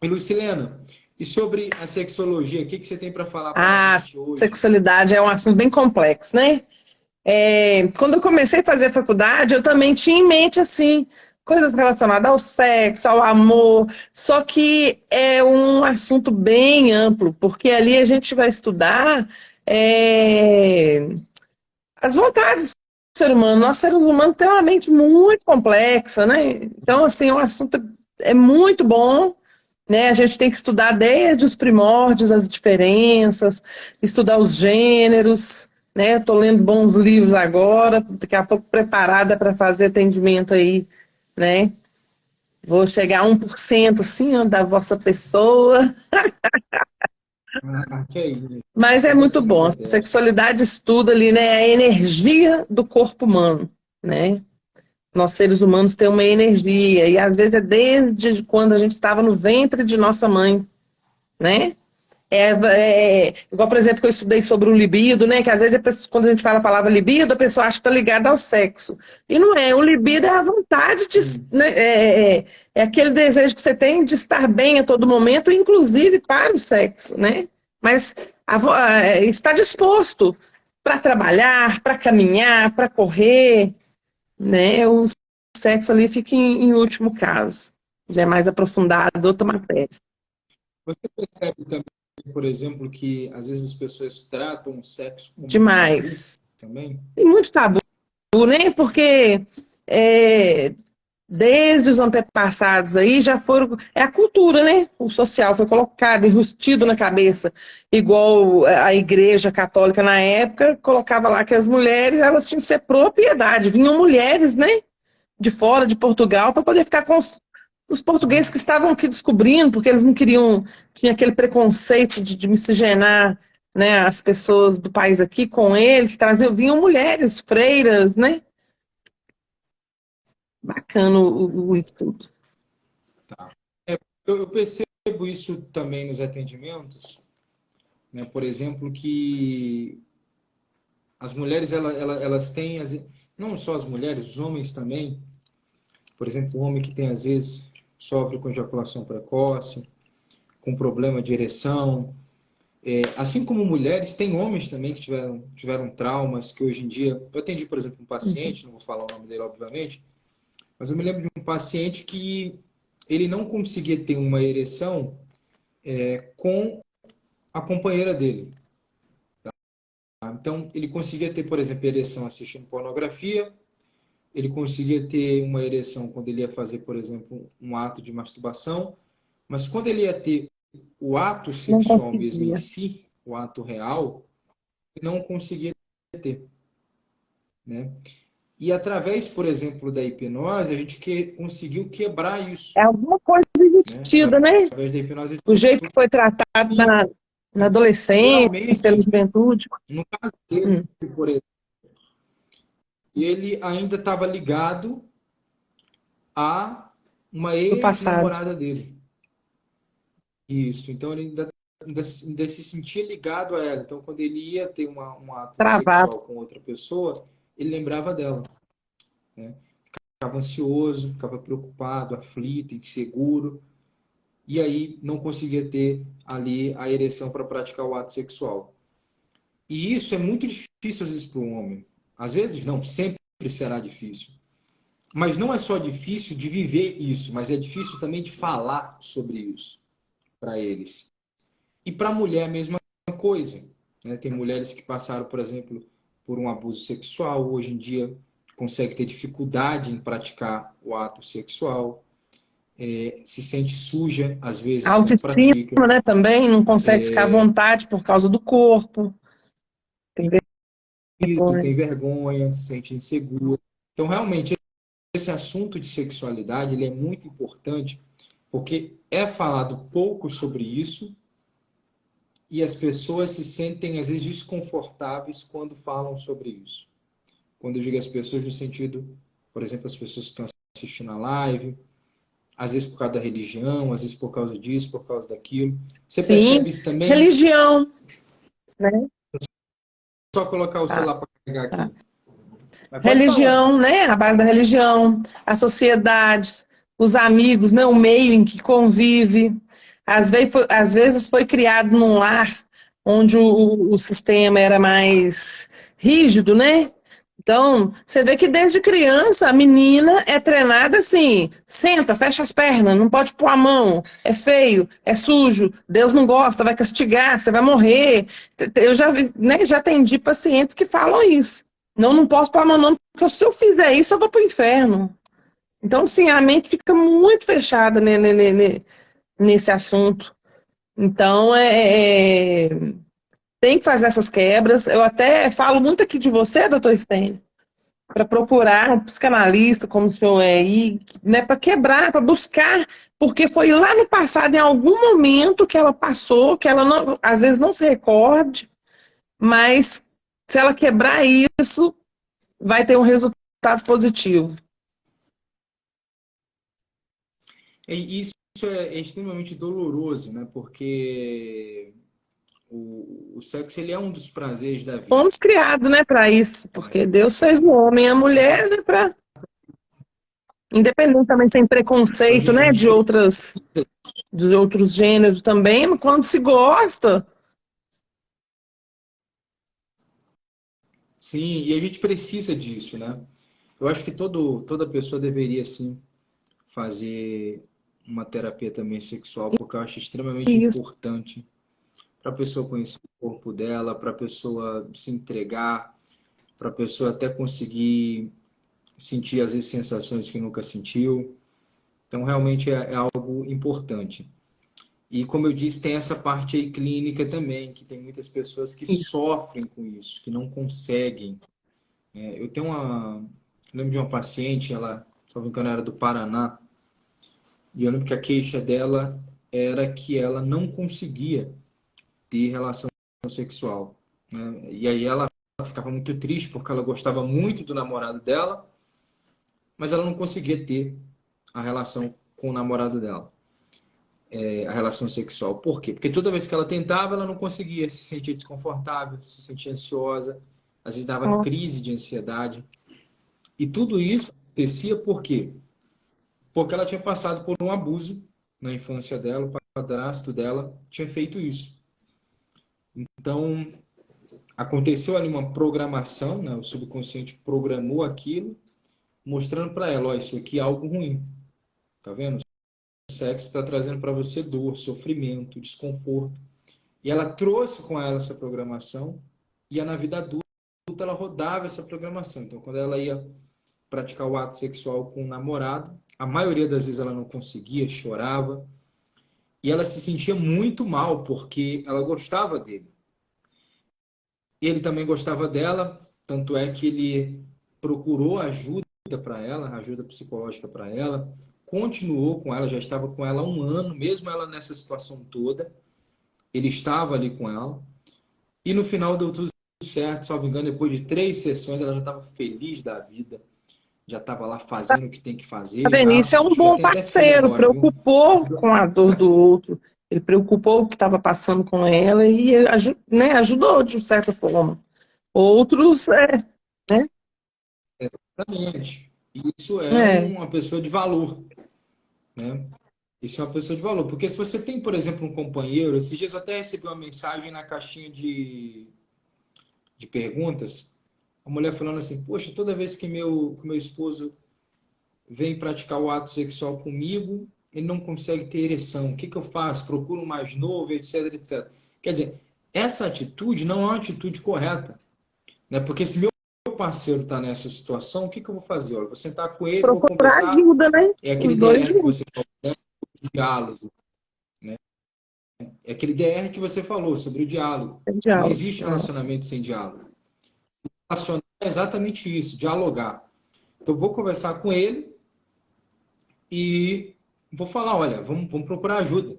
E Lucilena, e sobre a sexologia, o que você tem para falar para a A gente hoje? sexualidade é um assunto bem complexo, né? Quando eu comecei a fazer faculdade, eu também tinha em mente, assim, coisas relacionadas ao sexo, ao amor, só que é um assunto bem amplo, porque ali a gente vai estudar é, as vontades do ser humano. Nós, seres humanos, temos uma mente muito complexa, né? Então, assim, o assunto é muito bom, né? A gente tem que estudar desde os primórdios, as diferenças, estudar os gêneros, né? Estou lendo bons livros agora, daqui a pouco preparada para fazer atendimento aí, né? Vou chegar a 1%, assim, ó, da vossa pessoa. Ah, que é isso. Mas é Sempre muito acima bom. do A teste. sexualidade estuda ali, né, a energia do corpo humano, né? Nós seres humanos temos uma energia, e às vezes é desde quando a gente estava no ventre de nossa mãe, né? Igual, por exemplo, que eu estudei sobre o libido, né? Que às vezes, quando a gente fala a palavra libido, a pessoa acha que está ligada ao sexo. E não é. O libido é a vontade de. Sim. Né, é aquele desejo que você tem de estar bem a todo momento, inclusive para o sexo, né? Mas está disposto para trabalhar, para caminhar, para correr, né? O sexo ali fica em último caso. Já é mais aprofundado, outra matéria. Você percebe também, por exemplo, que às vezes as pessoas tratam o sexo como um tabu Demais. também? Tem muito tabu, né? Porque é, desde os antepassados aí já foram. É a cultura, né? O social foi colocado, enrustido na cabeça. Igual a Igreja Católica na época colocava lá que as mulheres elas tinham que ser propriedade. Vinham mulheres, né? De fora, de Portugal, para poder ficar com os portugueses Ah, que estavam aqui descobrindo, porque eles não queriam. Tinha aquele preconceito de miscigenar. Né, as pessoas do país aqui com eles, traziam, vinham mulheres, freiras, né? Bacana o estudo. tá. É, eu percebo isso também nos atendimentos, né? Por exemplo, que as mulheres elas têm, não só as mulheres, os homens também. Por exemplo, o homem que tem, às vezes, sofre com ejaculação precoce, com problema de ereção. Assim como mulheres, tem homens também que tiveram traumas, que hoje em dia... Eu atendi, por exemplo, um paciente, não vou falar o nome dele, obviamente, mas eu me lembro de um paciente que ele não conseguia ter uma ereção com a companheira dele. Tá? Então, ele conseguia ter, por exemplo, ereção assistindo pornografia, ele conseguia ter uma ereção quando ele ia fazer, por exemplo, um ato de masturbação, mas quando ele ia ter o ato Não sexual mesmo em conseguia. si, o ato real, ele não conseguia ter, né? E através, por exemplo, da hipnose, a gente conseguiu quebrar isso, É alguma coisa né? investida, né? Através da hipnose, a gente O jeito que conseguiu. foi tratado Sim, na adolescência, na geralmente, juventude. no caso dele, Hum, por exemplo, ele ainda estava ligado a uma do passado. ex-namorada dele. Isso, então ele ainda se sentia ligado a ela. Então, quando ele ia ter um ato Travado. sexual com outra pessoa, ele lembrava dela, né? Ficava ansioso, ficava preocupado, aflito, inseguro, e aí não conseguia ter ali a ereção para praticar o ato sexual. E isso é muito difícil às vezes para um homem. Às vezes não, sempre será difícil. Mas não é só difícil de viver isso, mas é difícil também de falar sobre isso para eles. E para a mulher a mesma coisa, né? Tem mulheres que passaram, por exemplo, por um abuso sexual, hoje em dia consegue ter dificuldade em praticar o ato sexual, se sente suja às vezes A quando autoestima, pratica, né, também não consegue ficar à vontade por causa do corpo. Tem isso, vergonha. tem vergonha, se sente inseguro. Então, realmente, esse assunto de sexualidade ele é muito importante porque é falado pouco sobre isso e as pessoas se sentem, às vezes, desconfortáveis quando falam sobre isso. Quando eu digo as pessoas, no sentido, por exemplo, as pessoas que estão assistindo a live, às vezes por causa da religião, às vezes por causa disso, por causa daquilo. Você Sim, percebe isso também? religião, né? Só colocar o Tá, celular para carregar tá. aqui. Mas pode falar. Religião, né? A base da religião, as sociedades, os amigos, né? O meio em que convive. Às vezes foi criado num lar onde o sistema era mais rígido, né? Então, você vê que desde criança a menina é treinada assim: senta, fecha as pernas, não pode pôr a mão, é feio, é sujo, Deus não gosta, vai castigar, você vai morrer. Eu já vi, né, já atendi pacientes que falam isso. Não, não posso pôr a mão, não, porque se eu fizer isso, eu vou para o inferno. Então, assim, a mente fica muito fechada nesse assunto. Então, tem que fazer essas quebras. Eu até falo muito aqui de você, doutor Stein, para procurar um psicanalista, como o senhor é aí, né, para quebrar, para buscar, porque foi lá no passado, em algum momento que ela passou, que ela não, às vezes não se recorde, mas se ela quebrar isso, vai ter um resultado positivo. Isso é extremamente doloroso, né? Porque o sexo ele é um dos prazeres da vida. Fomos criados, né, para isso, porque Deus fez o homem e a mulher, né, para independente também sem Então, preconceito, a né, gente de outros gêneros também, mas quando se gosta, sim, e a gente precisa disso, né? Eu acho que toda pessoa deveria, sim, fazer uma terapia também sexual, porque eu acho extremamente isso. importante para a pessoa conhecer o corpo dela, para a pessoa se entregar, para a pessoa até conseguir sentir, às vezes, sensações que nunca sentiu. Então, realmente é algo importante. E, como eu disse, tem essa parte aí clínica também, que tem muitas pessoas que Isso. sofrem com isso, que não conseguem. Eu tenho eu lembro de uma paciente, ela, se não me engano, era do Paraná, e eu lembro que a queixa dela era que ela não conseguia ter relação sexual, né? E aí ela ficava muito triste porque ela gostava muito do namorado dela, mas ela não conseguia ter a relação com o namorado dela, a relação sexual. Por quê? Porque toda vez que ela tentava, ela não conseguia, se sentia desconfortável, se sentia ansiosa, às vezes dava Ó, crise de ansiedade. E tudo isso acontecia por quê? Porque ela tinha passado por um abuso na infância dela, o padrasto dela tinha feito isso. Então, aconteceu ali uma programação, né? O subconsciente programou aquilo, mostrando para ela, ó, isso aqui é algo ruim, tá vendo? O sexo está trazendo para você dor, sofrimento, desconforto. E ela trouxe com ela essa programação, e na vida adulta ela rodava essa programação. Então, quando ela ia praticar o ato sexual com o namorado, a maioria das vezes ela não conseguia, chorava, e ela se sentia muito mal porque ela gostava dele. Ele também gostava dela, tanto é que ele procurou ajuda para ela, ajuda psicológica para ela, continuou com ela, já estava com ela há um ano, mesmo ela nessa situação toda, ele estava ali com ela, e no final deu tudo certo, salvo engano, depois de 3 sessões ela já estava feliz da vida, já estava lá fazendo o que tem que a fazer, já, Benício é um acho que já bom tem até filho parceiro, agora, viu? preocupou com a dor do outro, ele preocupou o que estava passando com ela e né, ajudou de certa forma. Outros, né? Exatamente. Isso é É, uma pessoa de valor, né? Isso é uma pessoa de valor. Porque se você tem, por exemplo, um companheiro, esses dias eu até recebi uma mensagem na caixinha de perguntas, a mulher falando assim, poxa, toda vez que meu esposo vem praticar o ato sexual comigo, ele não consegue ter ereção. O que que eu faço? Procuro um mais novo, etc, etc. Quer dizer, essa atitude não é uma atitude correta, né? Porque se meu parceiro está nessa situação, o que que eu vou fazer? Olha, vou sentar com ele, vou procurar conversar. ajuda, né? É aquele Os dois DR que juntos. você falou, né? O diálogo. É aquele DR que você falou sobre o diálogo. É Não diálogo. existe relacionamento sem diálogo. Relacionar é exatamente isso, dialogar. Então, eu vou conversar com ele e vou falar, olha, vamos procurar ajuda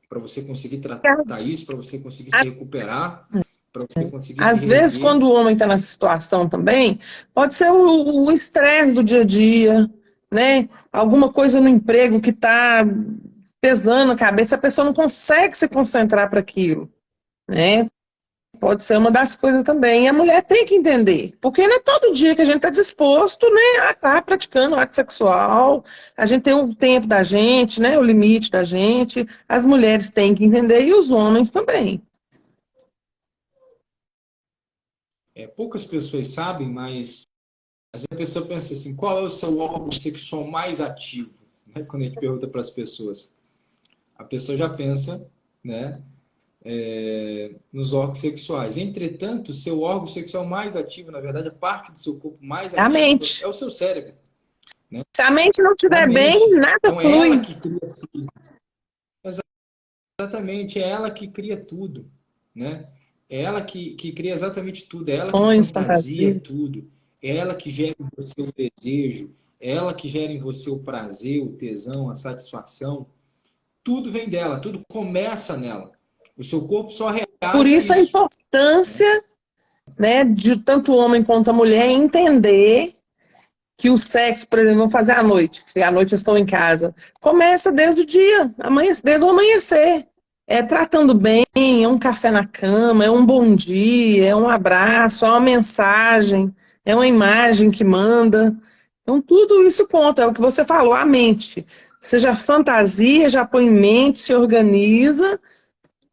para você conseguir tratar isso, para você conseguir se recuperar, para você conseguir se Às vezes, reerguer. quando o homem está nessa situação também, pode ser o estresse do dia a dia, né? Alguma coisa no emprego que está pesando a cabeça, a pessoa não consegue se concentrar para aquilo, né? Pode ser uma das coisas também. E a mulher tem que entender, porque não é todo dia que a gente está disposto, né, a estar praticando ato sexual. A gente tem o tempo da gente, né, o limite da gente. As mulheres têm que entender e os homens também. Poucas pessoas sabem, mas Às vezes a pessoa pensa assim, qual é o seu órgão sexual mais ativo? Né? Quando a gente pergunta para as pessoas, a pessoa já pensa, né, nos órgãos sexuais. Entretanto, o seu órgão sexual mais ativo, na verdade, a parte do seu corpo mais É a ativa mente. é o seu cérebro, né? Se a mente não É a estiver bem, mente. nada Então é ela flui. que cria, exatamente, é ela que cria tudo, né? É ela que cria exatamente tudo, é ela que Sonhos, fantasia fantasias. tudo, é ela que gera em você o desejo, é ela que gera em você o prazer, o tesão, a satisfação. Tudo vem dela, tudo começa nela. O seu corpo só Por reage a isso a isso, né? importância, né, de tanto o homem quanto a mulher entender que o sexo, por exemplo, vão fazer à noite, que à noite eu estou em casa, começa desde o dia, desde o amanhecer. É tratando bem, é um café na cama, é um bom dia, é um abraço, é uma mensagem, é uma imagem que manda. Então, tudo isso conta, é o que você falou, a mente. Você já fantasia, já põe em mente, se organiza,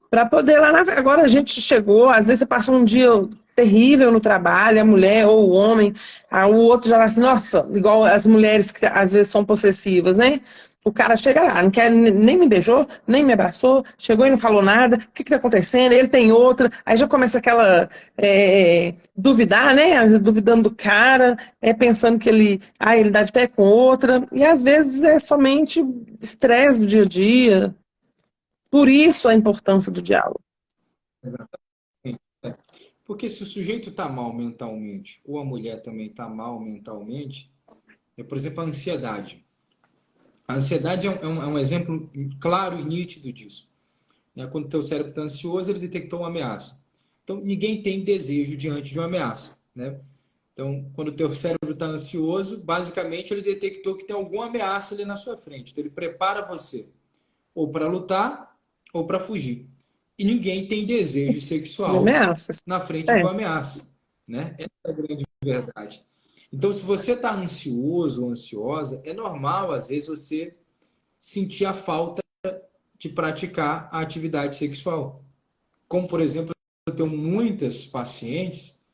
para poder lá na... Agora a gente chegou, às vezes você passa um dia terrível no trabalho, a mulher ou o homem, o outro já vai assim, nossa, igual as mulheres que às vezes são possessivas, né? O cara chega lá, não quer, nem me beijou, nem me abraçou, chegou e não falou nada, o que está acontecendo? Ele tem outra, aí já começa aquela duvidar, né? Duvidando do cara, pensando que ele deve ter com outra, e às vezes é somente estresse do dia a dia, por isso a importância do diálogo. Exatamente. É. Porque se o sujeito está mal mentalmente, ou a mulher também está mal mentalmente, por exemplo, a ansiedade. A ansiedade é um exemplo claro e nítido disso. Né? Quando o teu cérebro está ansioso, ele detectou uma ameaça. Então, ninguém tem desejo diante de uma ameaça. Né? Então, quando o teu cérebro está ansioso, basicamente ele detectou que tem alguma ameaça ali na sua frente. Então, ele prepara você ou para lutar ou para fugir. E ninguém tem desejo De sexual ameaças. na frente de É. uma ameaça. Né? Essa é a grande verdade. Então, se você está ansioso ou ansiosa, é normal, às vezes, você sentir a falta de praticar a atividade sexual. Como, por exemplo, eu tenho muitas pacientes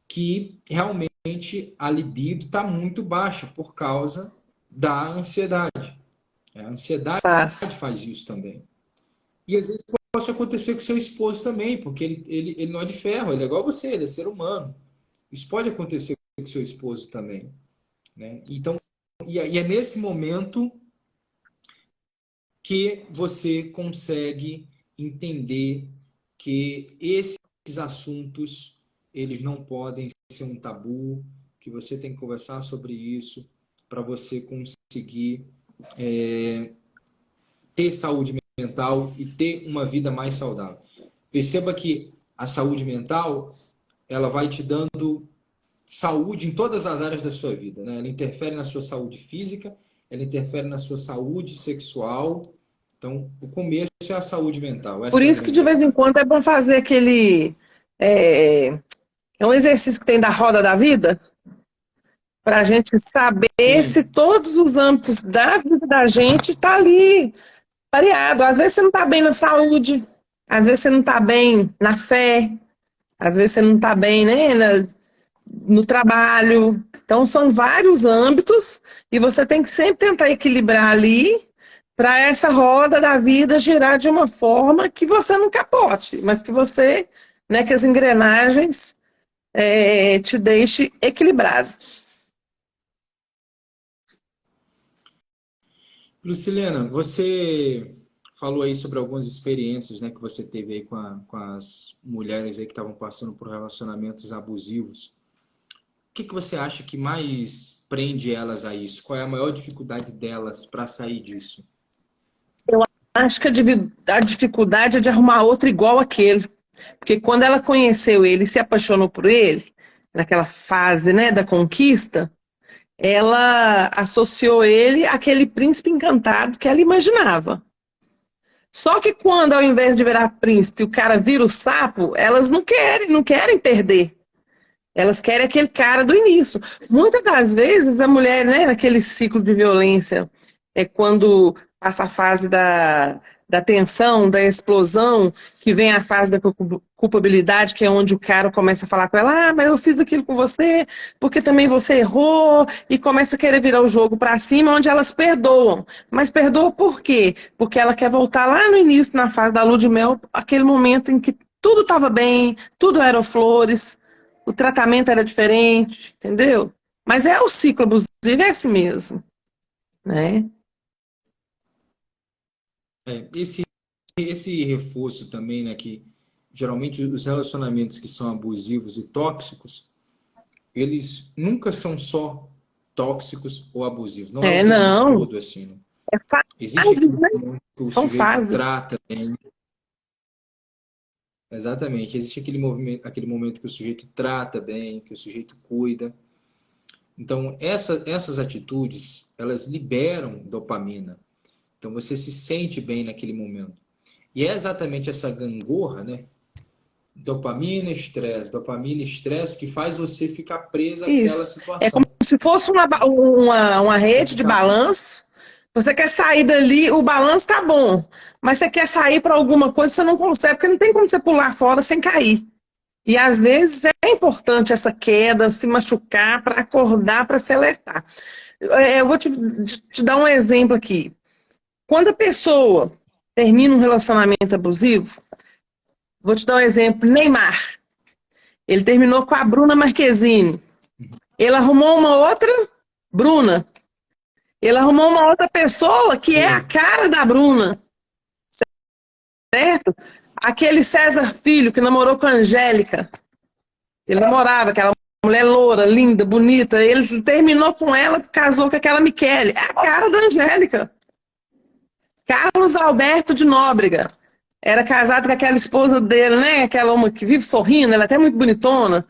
que realmente a libido está muito baixa por causa da ansiedade. A ansiedade Faz. faz isso também. E às vezes pode acontecer com seu esposo também, porque ele não é de ferro, ele é igual a você, ele é ser humano. Isso pode acontecer com seu esposo também. Né? Então, e é nesse momento que você consegue entender que esses assuntos eles não podem ser um tabu, que você tem que conversar sobre isso para você conseguir ter saúde mental e ter uma vida mais saudável. Perceba que a saúde mental ela vai te dando saúde em todas as áreas da sua vida, né? Ela interfere na sua saúde física, ela interfere na sua saúde sexual. Então, o começo é a saúde mental. Por Essa é a isso que grande de vez em verdade. quando é bom fazer aquele. É um exercício que tem da roda da vida, para a gente saber se Sim, todos os âmbitos da vida da gente está ali variado. Às vezes você não está bem na saúde, às vezes você não está bem na fé, às vezes você não está bem, né, no trabalho. Então, são vários âmbitos e você tem que sempre tentar equilibrar ali para essa roda da vida girar de uma forma que você não capote, mas que você, né, que as engrenagens te deixe equilibrado. Lucilena, você falou aí sobre algumas experiências, né, que você teve aí com as mulheres aí que estavam passando por relacionamentos abusivos. O que você acha que mais prende elas a isso? Qual é a maior dificuldade delas para sair disso? Acho que a dificuldade é de arrumar outro igual aquele. Porque quando ela conheceu ele e se apaixonou por ele, naquela fase, né, da conquista, ela associou ele àquele príncipe encantado que ela imaginava. Só que quando, ao invés de virar príncipe, o cara vira o sapo, elas não querem perder. Elas querem aquele cara do início. Muitas das vezes a mulher, né, naquele ciclo de violência, é quando passa a fase da tensão, da explosão, que vem a fase da culpabilidade, que é onde o cara começa a falar com ela, ah, mas eu fiz aquilo com você, porque também você errou, e começa a querer virar o jogo para cima, onde elas perdoam. Mas perdoam por quê? Porque ela quer voltar lá no início, na fase da lua de mel, aquele momento em que tudo estava bem, tudo eram flores, o tratamento era diferente, entendeu? Mas é o ciclo abusivo, é esse mesmo, né? Esse reforço também, né, que geralmente os relacionamentos que são abusivos e tóxicos, eles nunca são só tóxicos ou abusivos. Não é o É, tempo não, todo assim, né? é Existe fases, aquele né? momento que o São sujeito fases. trata bem. Exatamente. Existe aquele momento que o sujeito trata bem, que o sujeito cuida. Então, essas atitudes, elas liberam dopamina. Então, você se sente bem naquele momento. E é exatamente essa gangorra, né? Dopamina, estresse, que faz você ficar presa àquela Isso. É como situação. se fosse uma Você rede de ficar... balanço. Você quer sair dali, o balanço tá bom. Mas você quer sair para alguma coisa, você não consegue, porque não tem como você pular fora sem cair. E às vezes é importante essa queda, se machucar, para acordar, para se alertar. Eu vou te dar um exemplo aqui. Quando a pessoa termina um relacionamento abusivo, vou te dar um exemplo, Neymar. Ele terminou com a Bruna Marquezine. Ele arrumou uma outra Bruna. Ele arrumou uma outra pessoa que é a Sim, cara da Bruna, certo? Aquele César Filho que namorou com a Angélica. Ele namorava aquela mulher loura, linda, bonita. Ele terminou com ela, casou com aquela Michele. É a cara da Angélica. Carlos Alberto de Nóbrega. Era casado com aquela esposa dele, né? Aquela uma que vive sorrindo, ela é até muito bonitona.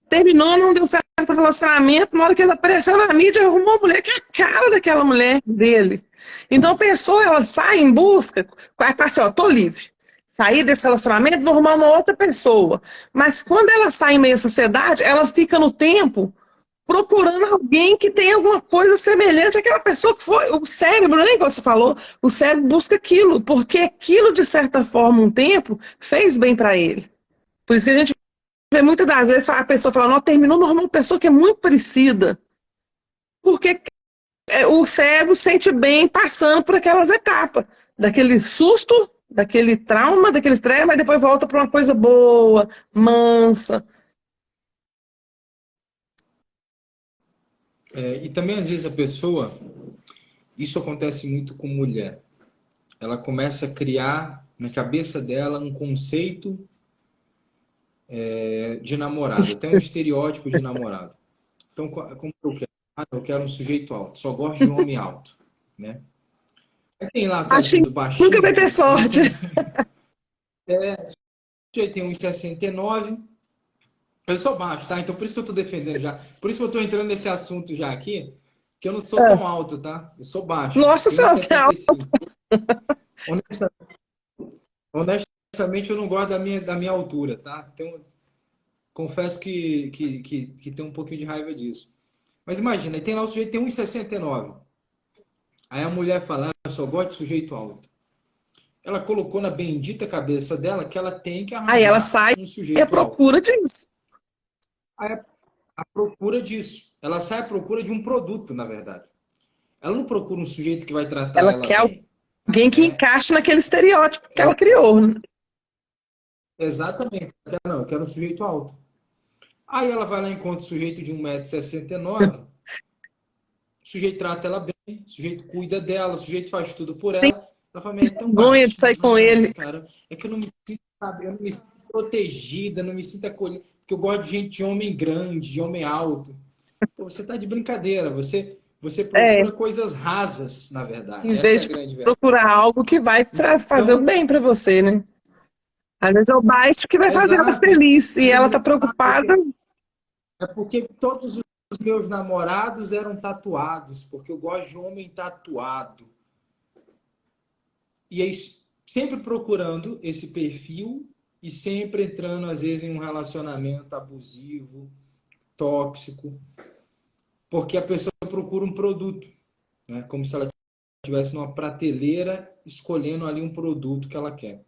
Terminou, não deu certo o relacionamento. Na hora que ele apareceu na mídia, arrumou uma mulher que é a cara daquela mulher dele. Então a pessoa, ela sai em busca, fala assim, ó, tô livre. Sair desse relacionamento, vou arrumar uma outra pessoa. Mas quando ela sai em meio à sociedade, ela fica no tempo procurando alguém que tenha alguma coisa semelhante àquela pessoa que foi. O cérebro, né, igual você falou, o cérebro busca aquilo, porque aquilo, de certa forma, um tempo, fez bem para ele. Por isso que a gente vê muitas das vezes a pessoa falando, não, terminou, mas uma pessoa que é muito parecida. Porque o cérebro sente bem passando por aquelas etapas, daquele susto, daquele trauma, daquele estresse, mas depois volta para uma coisa boa, mansa. e também às vezes a pessoa, isso acontece muito com mulher, ela começa a criar na cabeça dela um conceito de namorado, até um estereótipo de namorado. Então, como eu quero? Ah, eu quero um sujeito alto, só gosto de homem alto, né? Aí tem lá, tadinho Baixinho, do nunca baixinho, vai ter sorte. o sujeito tem 1,69. Eu sou baixo, tá? Então por isso que eu tô defendendo já. Por isso que eu tô entrando nesse assunto já aqui, que eu não sou tão alto, tá? Eu sou baixo, Nossa tenho Senhora, você é alto. 1,75. Honesta- Honestamente, eu não gosto da minha altura, tá? Então, confesso que tenho um pouquinho de raiva disso. Mas imagina, tem lá o sujeito que tem 1,69. Aí a mulher fala, ah, eu só gosto de sujeito alto. Ela colocou na bendita cabeça dela que ela tem que Aí ela arranjar sai um e à sujeito alto. procura disso. Aí a procura disso. Ela sai à procura de um produto, na verdade. Ela não procura um sujeito que vai tratar Ela ela quer bem, alguém que né? encaixe naquele estereótipo que ela criou. Né? Exatamente. Não, eu quero um sujeito alto. Aí ela vai lá e encontra um sujeito de 1,69 m, o sujeito trata ela bem, o sujeito cuida dela, o sujeito faz tudo por Tem ela. Ela fala, mas é tão vergonha de baixinho sair com demais, ele. cara. É que eu não me sinto, sabe, eu não me sinto protegida, não me sinto acolhida, porque eu gosto de gente de homem grande, de homem alto. Pô, você tá de brincadeira, você É, procura coisas rasas, na verdade. em Essa é vez a de grande verdade. procurar algo que vai fazer o Então, bem para você, né? Às vezes é o baixo que vai fazer ela exato. feliz e É ela tá engraçado, preocupada. é porque todos os meus namorados eram tatuados, porque eu gosto de homem tatuado. E aí, sempre procurando esse perfil e sempre entrando, às vezes, em um relacionamento abusivo, tóxico, porque a pessoa procura um produto, né? Como se ela estivesse numa prateleira escolhendo ali um produto que ela quer.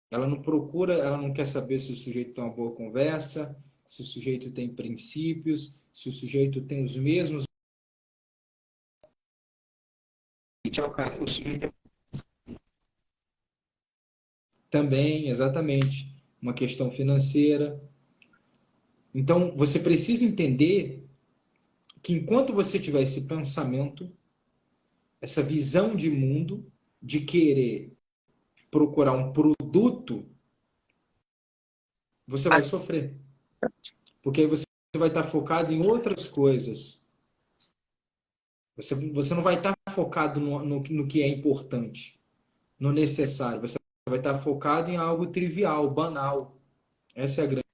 Ela não procura, ela não quer saber se o sujeito tem uma boa conversa, se o sujeito tem princípios, se o sujeito tem os mesmos. O sujeito também, exatamente, uma questão financeira. Então, você precisa entender que enquanto você tiver esse pensamento, essa visão de mundo, de querer procurar um produto, você vai sofrer. Porque aí você vai estar focado em outras coisas. Você não vai estar focado no que é importante, no necessário. Você vai estar focado em algo trivial, banal. Essa é a grande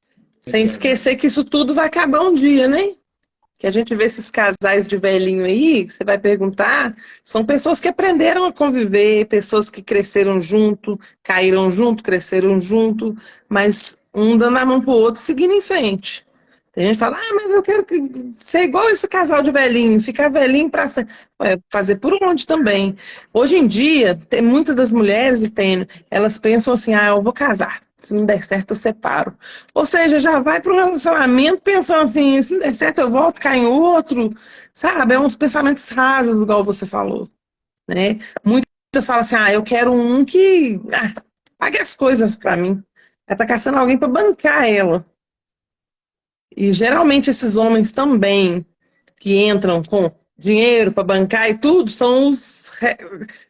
Sem esquecer que isso tudo vai acabar um dia, né? Que a gente vê esses casais de velhinho aí, que você vai perguntar, são pessoas que aprenderam a conviver, pessoas que cresceram junto, caíram junto, cresceram junto, mas um dando a mão pro outro, seguindo em frente. Tem gente que fala, mas eu quero ser igual esse casal de velhinho, ficar velhinho para fazer por onde também. Hoje em dia, tem muitas das mulheres, elas pensam assim, eu vou casar. Se não der certo, eu separo. Ou seja, já vai para um relacionamento pensando assim, se não der certo, eu volto, caio em outro. Sabe? É uns pensamentos rasos, igual você falou. Né? Muitas falam assim, eu quero um que pague as coisas para mim. Ela tá caçando alguém para bancar ela. E geralmente esses homens também que entram com dinheiro para bancar e tudo, são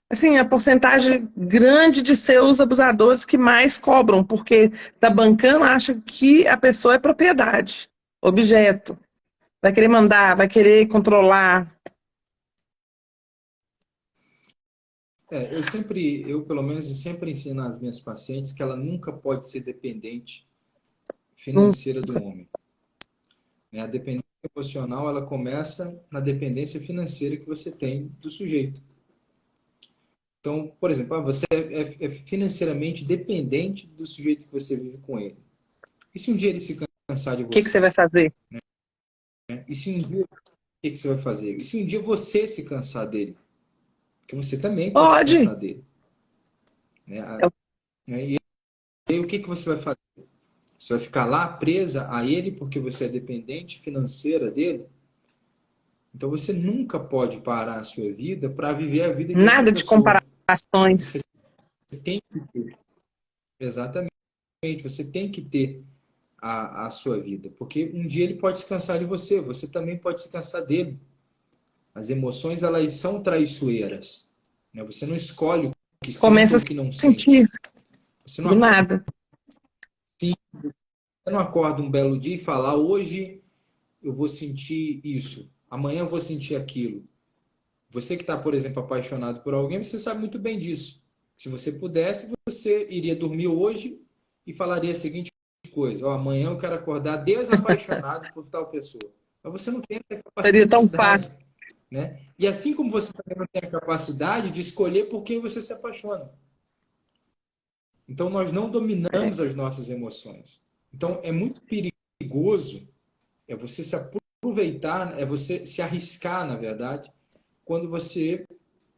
assim, a porcentagem grande de seus abusadores que mais cobram, porque tá bancando, acha que a pessoa é propriedade, objeto. Vai querer mandar, vai querer controlar. Eu pelo menos sempre ensino às minhas pacientes que ela nunca pode ser dependente financeira do homem. A dependência emocional, ela começa na dependência financeira que você tem do sujeito. Então, por exemplo, você é financeiramente dependente do sujeito que você vive com ele. E se um dia ele se cansar de você? O que você vai fazer? E se um dia, o que você vai fazer? E se um dia você se cansar dele? Porque você também pode se cansar dele. E aí, o que você vai fazer? Você vai ficar lá presa a ele porque você é dependente financeira dele? Então você nunca pode parar a sua vida para viver a vida de Nada outra de pessoa. comparações. Você tem que ter. Exatamente. Você tem que ter a sua vida. Porque um dia ele pode se cansar de você. Você também pode se cansar dele. As emoções, elas são traiçoeiras. Você não escolhe o que sente ou o que não sente. Você não nada. Sim, você não acorda um belo dia e fala, hoje eu vou sentir isso, amanhã eu vou sentir aquilo. Você que está, por exemplo, apaixonado por alguém, você sabe muito bem disso. Se você pudesse, você iria dormir hoje e falaria a seguinte coisa, amanhã eu quero acordar desapaixonado por tal pessoa. Mas você não tem essa capacidade. Seria tão fácil. Né? E assim como você também não tem a capacidade de escolher por quem você se apaixona. Então, nós não dominamos as nossas emoções. Então, é muito perigoso você se aproveitar, você se arriscar, na verdade, quando você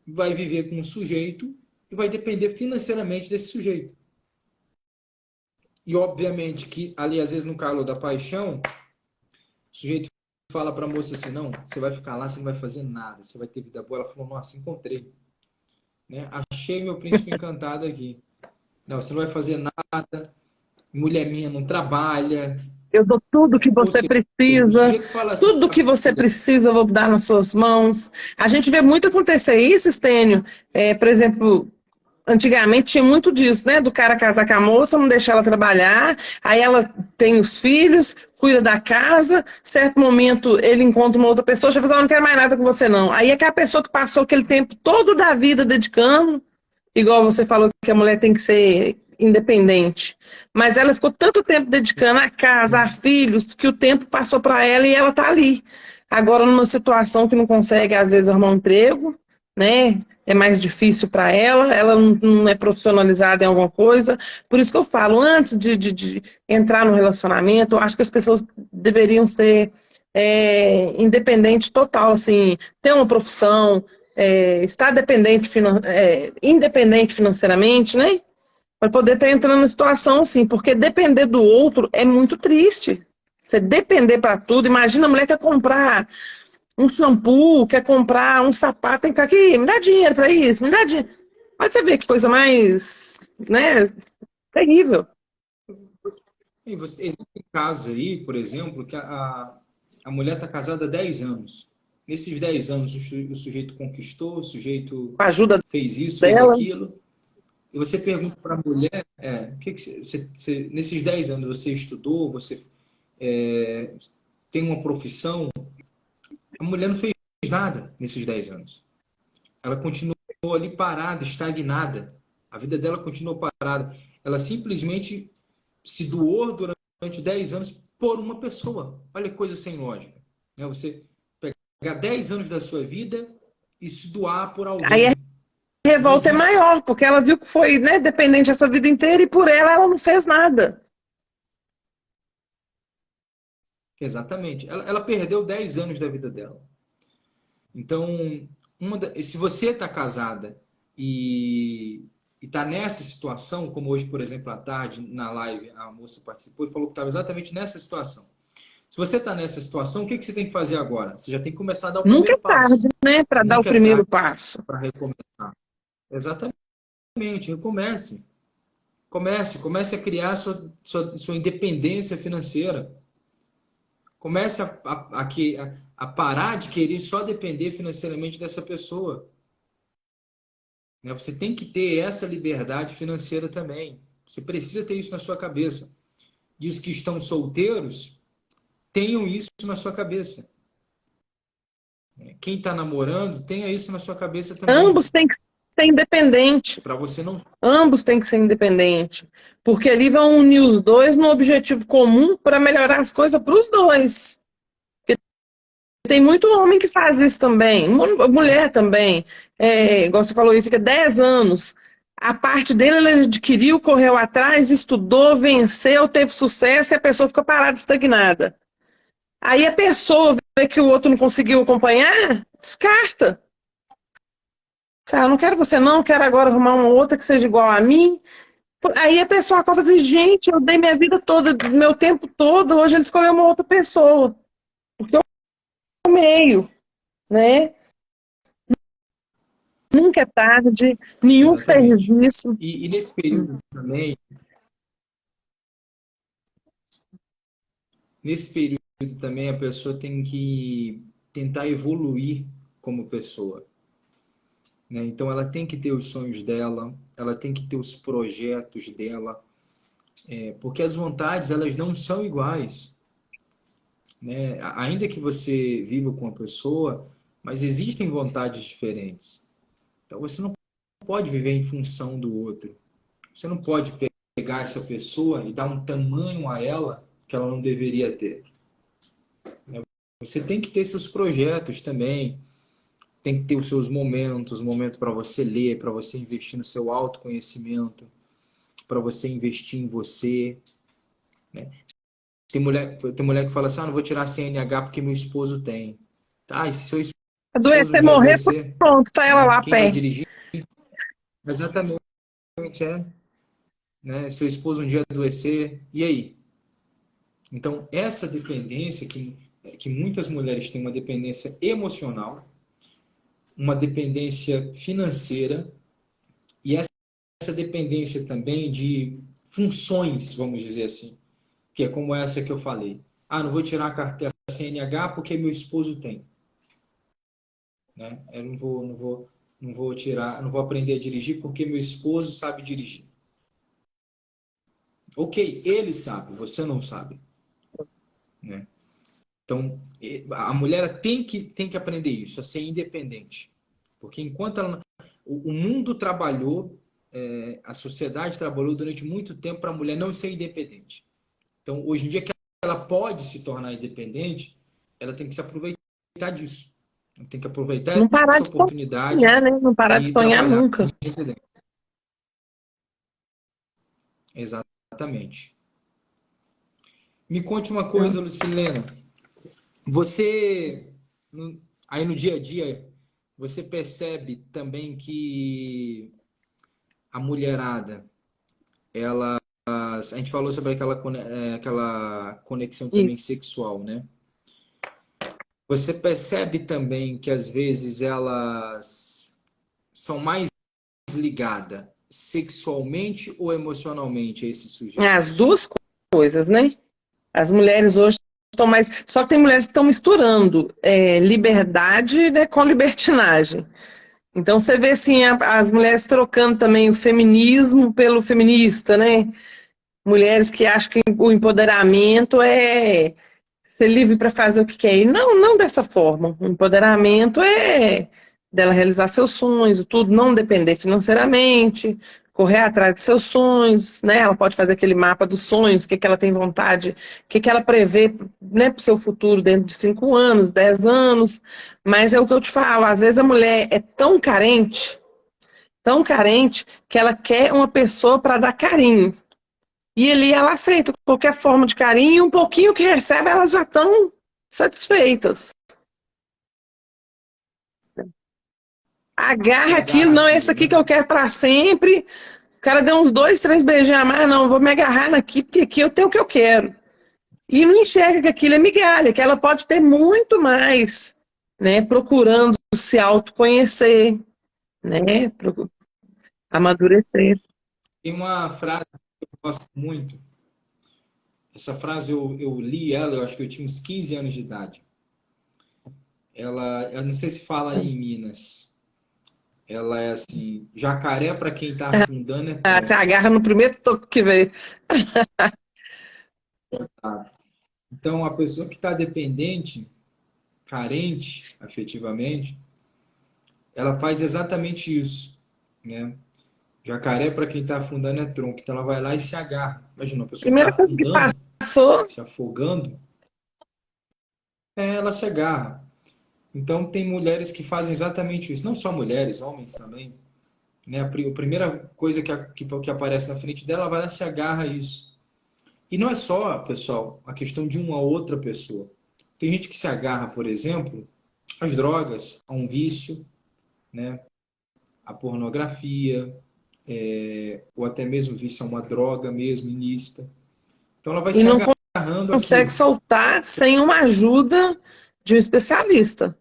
vai viver com um sujeito e vai depender financeiramente desse sujeito. E, obviamente, que ali, às vezes, no calor da paixão, o sujeito fala para a moça assim, não, você vai ficar lá, você não vai fazer nada, você vai ter vida boa. Ela falou, nossa, encontrei. Né? Achei meu príncipe encantado aqui. Não, você não vai fazer nada, mulher minha não trabalha. Eu dou tudo que você precisa, assim, tudo que você precisa eu vou dar nas suas mãos. A gente vê muito acontecer isso, Stênio. Por exemplo, antigamente tinha muito disso, né? Do cara casar com a moça, não deixar ela trabalhar, aí ela tem os filhos, cuida da casa, certo momento ele encontra uma outra pessoa, já fala, não quero mais nada com você não. Aí é que a pessoa que passou aquele tempo todo da vida dedicando, igual você falou que a mulher tem que ser independente, mas ela ficou tanto tempo dedicando a casa, a filhos, que o tempo passou para ela e ela tá ali. Agora numa situação que não consegue às vezes arrumar um emprego, né? É mais difícil para ela não é profissionalizada em alguma coisa. Por isso que eu falo, antes de entrar no relacionamento, eu acho que as pessoas deveriam ser independentes total, assim, ter uma profissão, estar independente financeiramente, né? Para poder estar entrando na situação assim, porque depender do outro é muito triste. Você depender para tudo, imagina a mulher que quer comprar um shampoo, quer comprar um sapato, tem que ficar aqui, me dá dinheiro para isso, me dá dinheiro. Mas você vê que coisa mais, né, terrível. E existem casos aí, por exemplo, que a mulher está casada há 10 anos. Nesses 10 anos, o sujeito conquistou, o sujeito Com a ajuda fez isso, fez dela. aquilo. E você pergunta para a mulher, o que nesses 10 anos você estudou, você é, tem uma profissão? A mulher não fez nada nesses 10 anos. Ela continuou ali parada, estagnada. A vida dela continuou parada. Ela simplesmente se doou durante 10 anos por uma pessoa. Olha que coisa sem lógica. Né? Você pegar 10 anos da sua vida e se doar por Aí a alguém. Isso não revolta é existe. maior, porque ela viu que foi, né, dependente essa vida inteira e por ela não fez nada. Exatamente. Ela perdeu 10 anos da vida dela. Então, se você está casada e está nessa situação, como hoje, por exemplo, à tarde, na live, a moça participou e falou que estava exatamente nessa situação. Se você está nessa situação, o que você tem que fazer agora? Você já tem que começar a dar o Nunca é primeiro passo. tarde, né, para dar o Nunca é primeiro tarde passo. para recomeçar. Exatamente. Recomece. Comece a criar sua independência financeira. Comece a parar de querer só depender financeiramente dessa pessoa. Né? Você tem que ter essa liberdade financeira também. Você precisa ter isso na sua cabeça. E os que estão solteiros, tenham isso na sua cabeça. Quem está namorando, tenha isso na sua cabeça também. Ambos têm que ser independentes. Para você não. Ambos têm que ser independentes. Porque ali vão unir os dois no objetivo comum para melhorar as coisas para os dois. Tem muito homem que faz isso também, mulher também. Igual você falou, ele fica 10 anos. A parte dele ele adquiriu, correu atrás, estudou, venceu, teve sucesso e a pessoa fica parada, estagnada. Aí a pessoa vê que o outro não conseguiu acompanhar, descarta. Eu não quero você não, quero agora arrumar uma outra que seja igual a mim. Aí a pessoa acaba dizendo, gente, eu dei minha vida toda, meu tempo todo, hoje ele escolheu uma outra pessoa. Porque eu meio, né? Nunca é tarde, nenhum Exatamente. serviço. E nesse período também, a pessoa tem que tentar evoluir como pessoa. Né? Então ela tem que ter os sonhos dela, ela tem que ter os projetos dela, porque as vontades elas não são iguais. Né? Ainda que você viva com uma pessoa, mas existem vontades diferentes. Então você não pode viver em função do outro. Você não pode pegar essa pessoa e dar um tamanho a ela que ela não deveria ter. Você tem que ter seus projetos também, tem que ter os seus momentos, momento para você ler, para você investir no seu autoconhecimento, para você investir em você. Né? Tem mulher que fala assim, não vou tirar CNH porque meu esposo tem. Tá, e se seu esposo um Adoecer, dia morrer, adoecer, pronto, tá ela né? lá a Quem vai pé. dirigir? Exatamente, né? Seu esposo um dia adoecer, e aí? Então, essa dependência que muitas mulheres têm uma dependência emocional, uma dependência financeira e essa dependência também de funções, vamos dizer assim, que é como essa que eu falei. Não vou tirar a carteira CNH porque meu esposo tem. Né? Eu não vou tirar, não vou aprender a dirigir porque meu esposo sabe dirigir. Ok, ele sabe, você não sabe. Né? Então, a mulher tem que aprender isso, a ser independente. Porque enquanto o mundo trabalhou, a sociedade trabalhou durante muito tempo para a mulher não ser independente. Então, hoje em dia que ela pode se tornar independente, ela tem que se aproveitar disso. Ela tem que aproveitar Não parar essa de oportunidade sonhar, né? Não parar de e sonhar trabalhar nunca. em residência. Exatamente. Me conte uma coisa, Lucilena. Você, aí no dia a dia, você percebe também que a mulherada, ela, a gente falou sobre aquela conexão também Isso. sexual, né? Você percebe também que às vezes elas são mais ligadas sexualmente ou emocionalmente a esses As sujeitos? duas coisas, né? As mulheres hoje estão mais. Só que tem mulheres que estão misturando liberdade, né, com libertinagem. Então você vê assim, as mulheres trocando também o feminismo pelo feminista, né? Mulheres que acham que o empoderamento é ser livre para fazer o que quer. E não, não dessa forma. O empoderamento é dela realizar seus sonhos, tudo, não depender financeiramente, correr atrás de seus sonhos, né? Ela pode fazer aquele mapa dos sonhos, o que, que ela tem vontade, o que, que ela prevê, né, para o seu futuro dentro de 5 anos, 10 anos. Mas é o que eu te falo, às vezes a mulher é tão carente, que ela quer uma pessoa para dar carinho. E ali ela aceita qualquer forma de carinho, um pouquinho que recebe, elas já estão satisfeitas. Se Agarra aquilo, agarra não é esse aquilo, aqui né? que eu quero para sempre. O cara deu uns 2, 3 beijinhos a mais, não, eu vou me agarrar aqui, porque aqui eu tenho o que eu quero. E não enxerga que aquilo é migalha, que ela pode ter muito mais, né? Procurando se autoconhecer, né? Amadurecer. Tem uma frase que eu gosto muito. Essa frase eu li ela, eu acho que eu tinha uns 15 anos de idade. Eu não sei se fala aí em Minas. Ela é assim: jacaré para quem está afundando é Ah, você tronco. agarra no primeiro toque que vem. Sabe? Então, a pessoa que está dependente, carente afetivamente, ela faz exatamente isso, né? Jacaré para quem está afundando é tronco. Então, ela vai lá e se agarra. Imagina, uma pessoa que está Primeira coisa que afundando, passou, se afogando, ela se agarra. Então, tem mulheres que fazem exatamente isso. Não só mulheres, homens também. Né? A primeira coisa que aparece na frente dela, ela vai lá e se agarra a isso. E não é só, pessoal, a questão de uma outra pessoa. Tem gente que se agarra, por exemplo, às drogas, a um vício, né? A pornografia, ou até mesmo vício a uma droga mesmo, ilícita. Então ela vai e se não agarrando consegue àquilo. soltar sem uma ajuda de um especialista.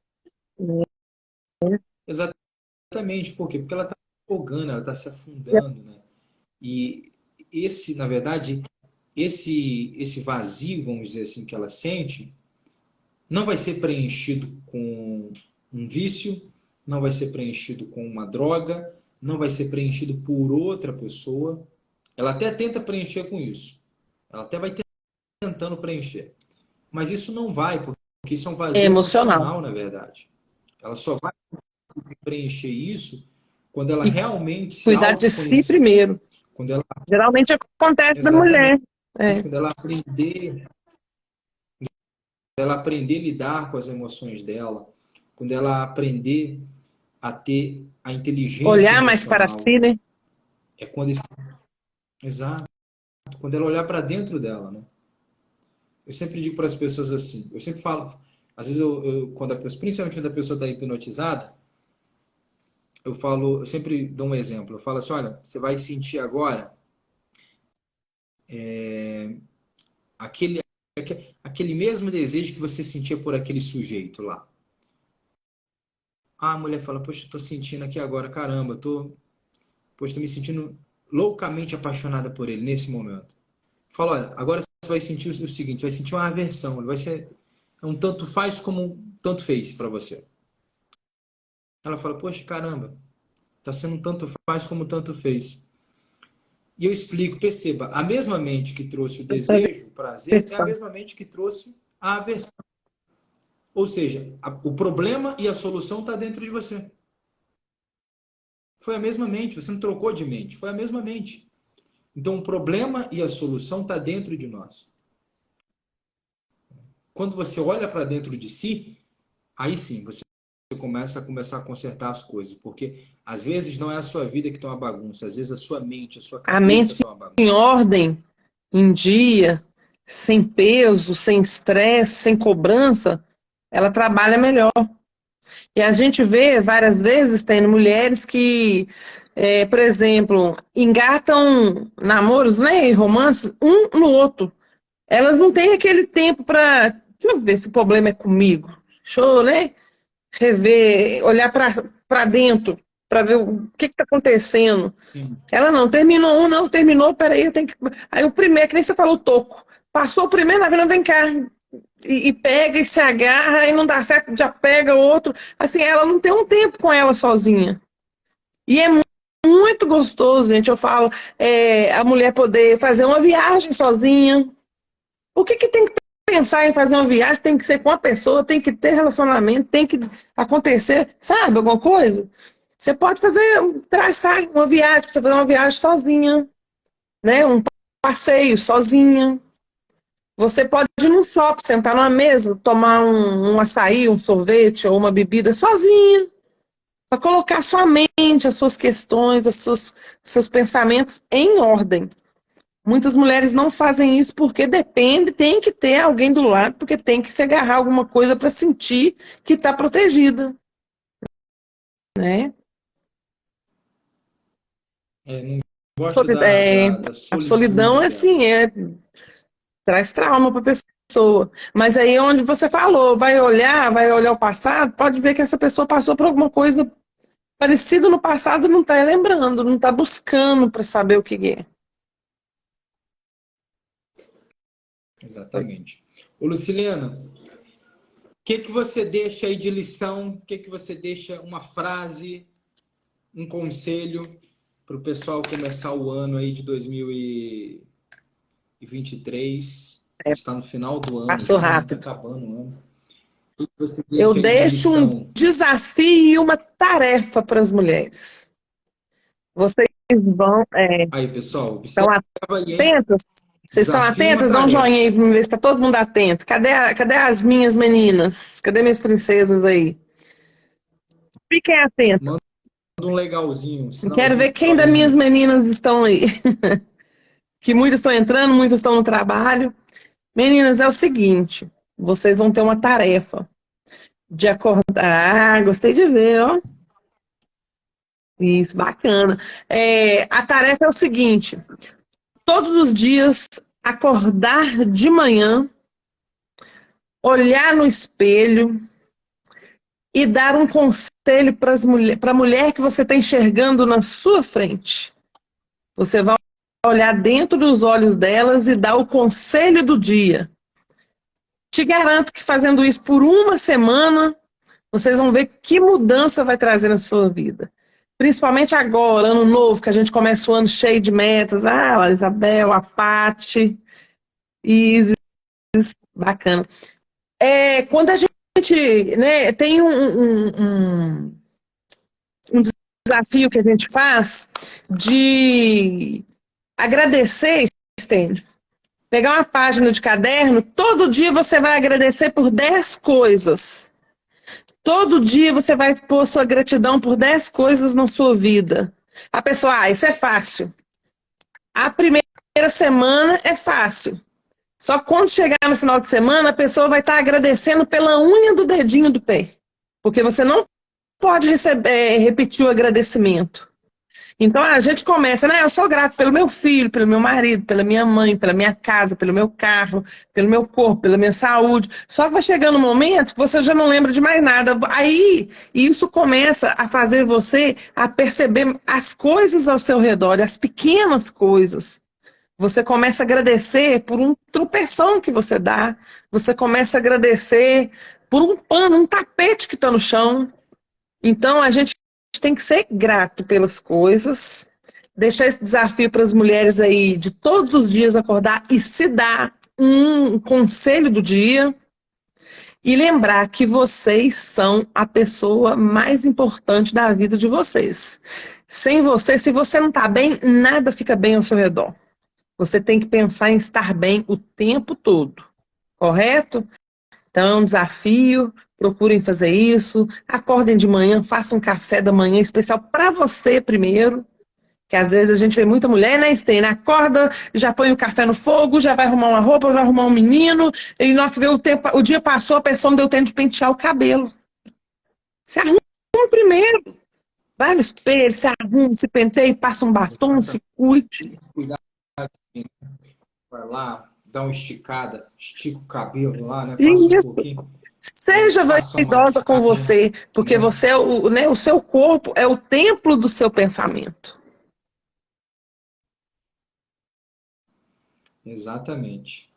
Exatamente. Por quê? Porque ela está se afogando, ela está se afundando, né? E na verdade, esse vazio, vamos dizer assim, que ela sente, não vai ser preenchido com um vício, não vai ser preenchido com uma droga, não vai ser preenchido por outra pessoa. Ela até tenta preencher com isso. Ela até vai tentando preencher. Mas isso não vai, porque isso é um É vazio emocional. emocional, na verdade. Ela só vai conseguir preencher isso quando ela E realmente se cuidar de si autoconhecer. primeiro. Quando ela, Geralmente acontece da exatamente, mulher. É. quando ela aprender a lidar com as emoções dela, quando ela aprender a ter a inteligência Olhar mais para emocional, si, né? é quando exato, quando ela olhar para dentro dela, né? Eu sempre digo para as pessoas assim, eu sempre falo, às vezes quando principalmente quando a pessoa está hipnotizada, eu sempre dou um exemplo, eu falo assim, olha, você vai sentir agora aquele aquele mesmo desejo que você sentia por aquele sujeito lá. Ah, a mulher fala, poxa, eu tô sentindo aqui agora, caramba, poxa, tô me sentindo loucamente apaixonada por ele nesse momento. Fala, olha, agora você vai sentir o seguinte, você vai sentir uma aversão, ele vai ser um tanto faz como um tanto fez para você. Ela fala, poxa, caramba, tá sendo um tanto faz como um tanto fez. E eu explico, perceba, a mesma mente que trouxe o desejo, o prazer, é a mesma mente que trouxe a aversão. Ou seja, o problema e a solução está dentro de você. Foi a mesma mente, você não trocou de mente, foi a mesma mente. Então, o problema e a solução está dentro de nós. Quando você olha para dentro de si, aí sim, você começa a consertar as coisas, porque às vezes não é a sua vida que está uma bagunça, às vezes a sua mente, a sua A cabeça mente está uma em bagunça. ordem, em dia, sem peso, sem estresse, sem cobrança, ela trabalha melhor. E a gente vê várias vezes, tem mulheres que, por exemplo, engatam namoros, né, e romances, um no outro. Elas não têm aquele tempo para, deixa eu ver se o problema é comigo. Deixa eu, né, rever, olhar para dentro, para ver o que está acontecendo. Sim. Ela não, terminou um, não, terminou, peraí, eu tenho que. Aí o primeiro, que nem você falou, o toco. Passou o primeiro, na vida, vem cá. E pega e se agarra, e não dá certo, já pega outro. Assim, ela não tem um tempo com ela sozinha. E é muito gostoso, gente. Eu falo, a mulher poder fazer uma viagem sozinha. O que que tem que pensar em fazer uma viagem? Tem que ser com a pessoa, tem que ter relacionamento, tem que acontecer, sabe, alguma coisa? Você pode fazer, traçar uma viagem, você fazer uma viagem sozinha, né? Um passeio sozinha. Você pode ir num shopping, sentar numa mesa, tomar um açaí, um sorvete ou uma bebida sozinha, para colocar sua mente, as suas questões, seus pensamentos em ordem. Muitas mulheres não fazem isso porque depende, tem que ter alguém do lado, porque tem que se agarrar a alguma coisa para sentir que está protegida, né? Não gosto da A solidão solitude é dela. assim, traz trauma para a pessoa. Mas aí é onde você falou, vai olhar o passado, pode ver que essa pessoa passou por alguma coisa parecida no passado, e não está lembrando, não está buscando para saber o que é. Exatamente. Ô, Luciliana, o que você deixa aí de lição? O que você deixa, uma frase, um conselho para o pessoal começar o ano aí de 2023? A gente está no final do ano Passou já, né? Está rápido. acabando o ano. O que você Eu deixa aí de deixo um lição? desafio e uma tarefa para as mulheres. Vocês vão, Aí, pessoal, estão observa aí, hein? atentas? Vocês estão Desafio e uma atentas? Dá um joinha tarefa. aí para ver se está todo mundo atento. Cadê as minhas meninas? Cadê minhas princesas aí? Fiquem atentas. Manda um legalzinho, um Quero sinalzinho ver de quem das minhas joinha. meninas estão aí. Que muitas estão entrando, muitas estão no trabalho. Meninas, é o seguinte: vocês vão ter uma tarefa de acordar. Ah, gostei de ver, ó. Isso, bacana. A tarefa é o seguinte: todos os dias acordar de manhã, olhar no espelho e dar um conselho para a mulher que você está enxergando na sua frente. Você vai olhar dentro dos olhos delas e dar o conselho do dia. Te garanto que fazendo isso por uma semana, vocês vão ver que mudança vai trazer na sua vida. Principalmente agora, ano novo, que a gente começa o ano cheio de metas. Ah, a Isabel, a Paty, Isis, bacana. Quando a gente, né, tem um desafio que a gente faz de agradecer, Stênio. Pegar uma página de caderno, todo dia você vai agradecer por 10 coisas. Todo dia você vai pôr sua gratidão por 10 coisas na sua vida. A pessoa, isso é fácil. A primeira semana é fácil. Só que quando chegar no final de semana, a pessoa vai estar agradecendo pela unha do dedinho do pé. Porque você não pode repetir o agradecimento. Então a gente começa, né? Eu sou grato pelo meu filho, pelo meu marido, pela minha mãe, pela minha casa, pelo meu carro, pelo meu corpo, pela minha saúde. Só que vai chegando um momento que você já não lembra de mais nada. Aí isso começa a fazer você a perceber as coisas ao seu redor, as pequenas coisas. Você começa a agradecer por um tropeção que você dá. Você começa a agradecer por um pano, um tapete que está no chão. Então a gente tem que ser grato pelas coisas, deixar esse desafio para as mulheres aí de todos os dias acordar e se dar um conselho do dia e lembrar que vocês são a pessoa mais importante da vida de vocês. Sem você, se você não está bem, nada fica bem ao seu redor. Você tem que pensar em estar bem o tempo todo, correto? Então é um desafio, procurem fazer isso, acordem de manhã, façam um café da manhã especial para você primeiro, que às vezes a gente vê muita mulher, né, Stênia? Acorda, já põe o café no fogo, já vai arrumar uma roupa, vai arrumar um menino, e na hora que vê o dia passou, a pessoa não deu tempo de pentear o cabelo. Se arruma primeiro. Vai no espelho, se arruma, se penteia, passa um batom, se cuide. Cuidado, assim, vai lá, dá uma esticada, estica o cabelo lá, né? Passa um Isso. pouquinho, Seja passa uma vaidosa com maquiagem, você, porque né? você o seu corpo é o templo do seu pensamento. Exatamente.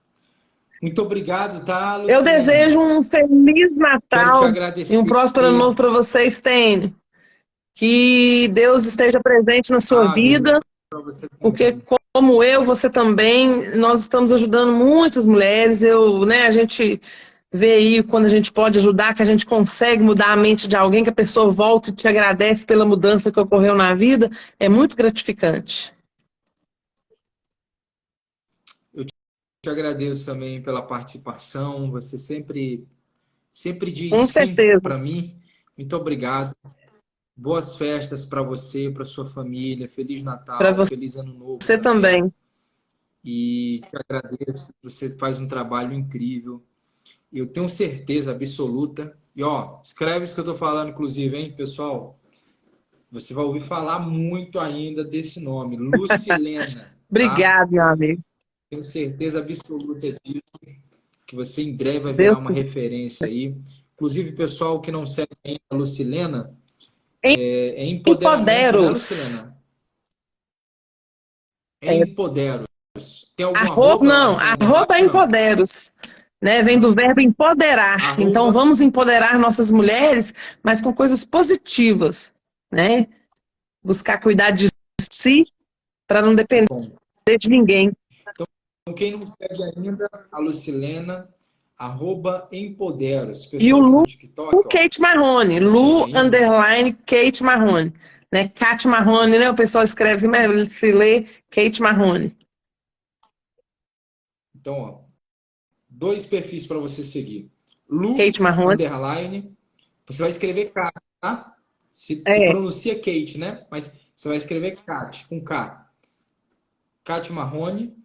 Muito obrigado, tá, Eu Lucilena? desejo um feliz Quero te Natal e um agradecer. próspero ano novo para você, Stênio. Que Deus esteja presente na sua Deus vida, para você porque também. como eu, você também, nós estamos ajudando muitas mulheres. A gente vê aí quando a gente pode ajudar, que a gente consegue mudar a mente de alguém, que a pessoa volta e te agradece pela mudança que ocorreu na vida, é muito gratificante. Eu te agradeço também pela participação. Você sempre diz Com sim certeza. para mim. Muito obrigado. Boas festas para você, para sua família. Feliz Para Natal, feliz Ano Novo você também. também. E te agradeço. Você faz um trabalho incrível. Eu tenho certeza absoluta. E ó, escreve isso que eu estou falando, inclusive, hein, pessoal? Você vai ouvir falar muito ainda desse nome, Lucilena, tá? Obrigada, meu amigo. Tenho certeza absoluta disso, que você em breve vai virar Deus uma quiser. referência aí. Inclusive, pessoal que não segue ainda a Lucilena, é empoderamento, né, Empoderos. Lucilena? É É, empoderos. Tem algum arroba, arroba não, assim underline? arroba Não. empoderos. Né? Vem do verbo empoderar. Então, Arroba. vamos empoderar nossas mulheres, mas com coisas positivas. Né? Buscar cuidar de si para não Que depender bom. de ninguém. Então, quem não segue ainda a Lucilena, arroba empoderos. E o Pessoal aqui Lu, do TikTok, ó, Kate Marrone. não segue Lu, ainda. underline, Kate Marrone. Né? Kate Marrone, né? O pessoal escreve assim, mas se lê Kate Marrone. Então, ó, dois perfis para você seguir. Lu, Kate Marrone. underline. Você vai escrever Kate, tá? Se É, pronuncia Kate, né? Mas você vai escrever Kate, com K. Kate Marrone.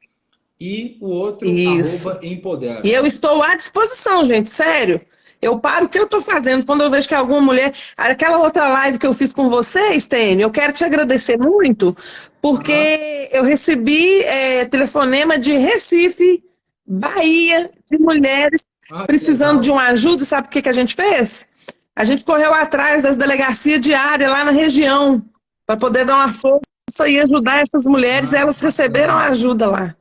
E o outro, isso. arroba E eu empoderos. estou à disposição, gente, sério. Eu paro o que eu estou fazendo quando eu vejo que alguma mulher. Aquela outra live que eu fiz com você, Stênio, eu quero te agradecer muito, Aham. porque eu recebi telefonema de Recife, Bahia, de mulheres Ah, que precisando de legal. uma ajuda. Sabe o que que a gente fez? A gente correu atrás das delegacias de área lá na região, para poder dar uma força e ajudar essas mulheres. Ah, Elas receberam bacana. ajuda lá.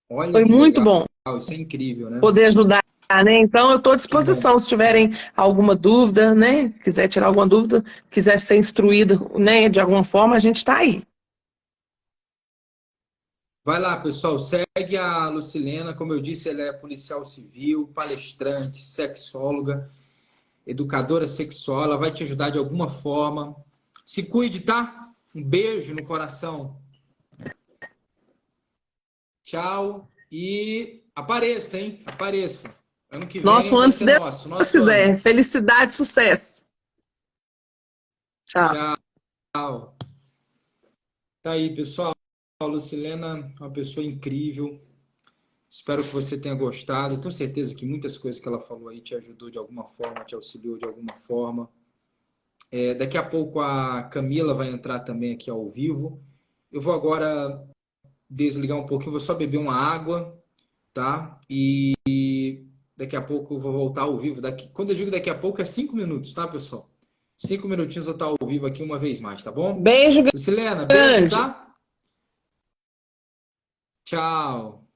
Olha Foi que muito legal. bom Isso é incrível, né? poder ajudar, né? Então, eu estou à Que bom. disposição. Se tiverem alguma dúvida, né? Quiser tirar alguma dúvida, quiser ser instruído, né? De alguma forma, a gente está aí. Vai lá, pessoal, segue a Lucilena. Como eu disse, ela é policial civil, palestrante, sexóloga, educadora sexual. Ela vai te ajudar de alguma forma. Se cuide, tá? Um beijo no coração. Tchau. E apareça, hein? Apareça. Ano que Nosso vem vai ano, se ser nosso, Deus nosso ano. quiser. Felicidade, sucesso. Tchau. Tchau. Tá aí, pessoal. A Lucilena é uma pessoa incrível. Espero que você tenha gostado. Tenho certeza que muitas coisas que ela falou aí te ajudou de alguma forma, te auxiliou de alguma forma. Daqui a pouco a Camila vai entrar também aqui ao vivo. Eu vou agora desligar um pouquinho, vou só beber uma água, tá? E daqui a pouco eu vou voltar ao vivo. Quando eu digo daqui a pouco, é 5 minutos, tá, pessoal? 5 minutinhos eu estou ao vivo aqui uma vez mais, tá bom? Beijo Lucilena, beijo, grande. tá? Tchau.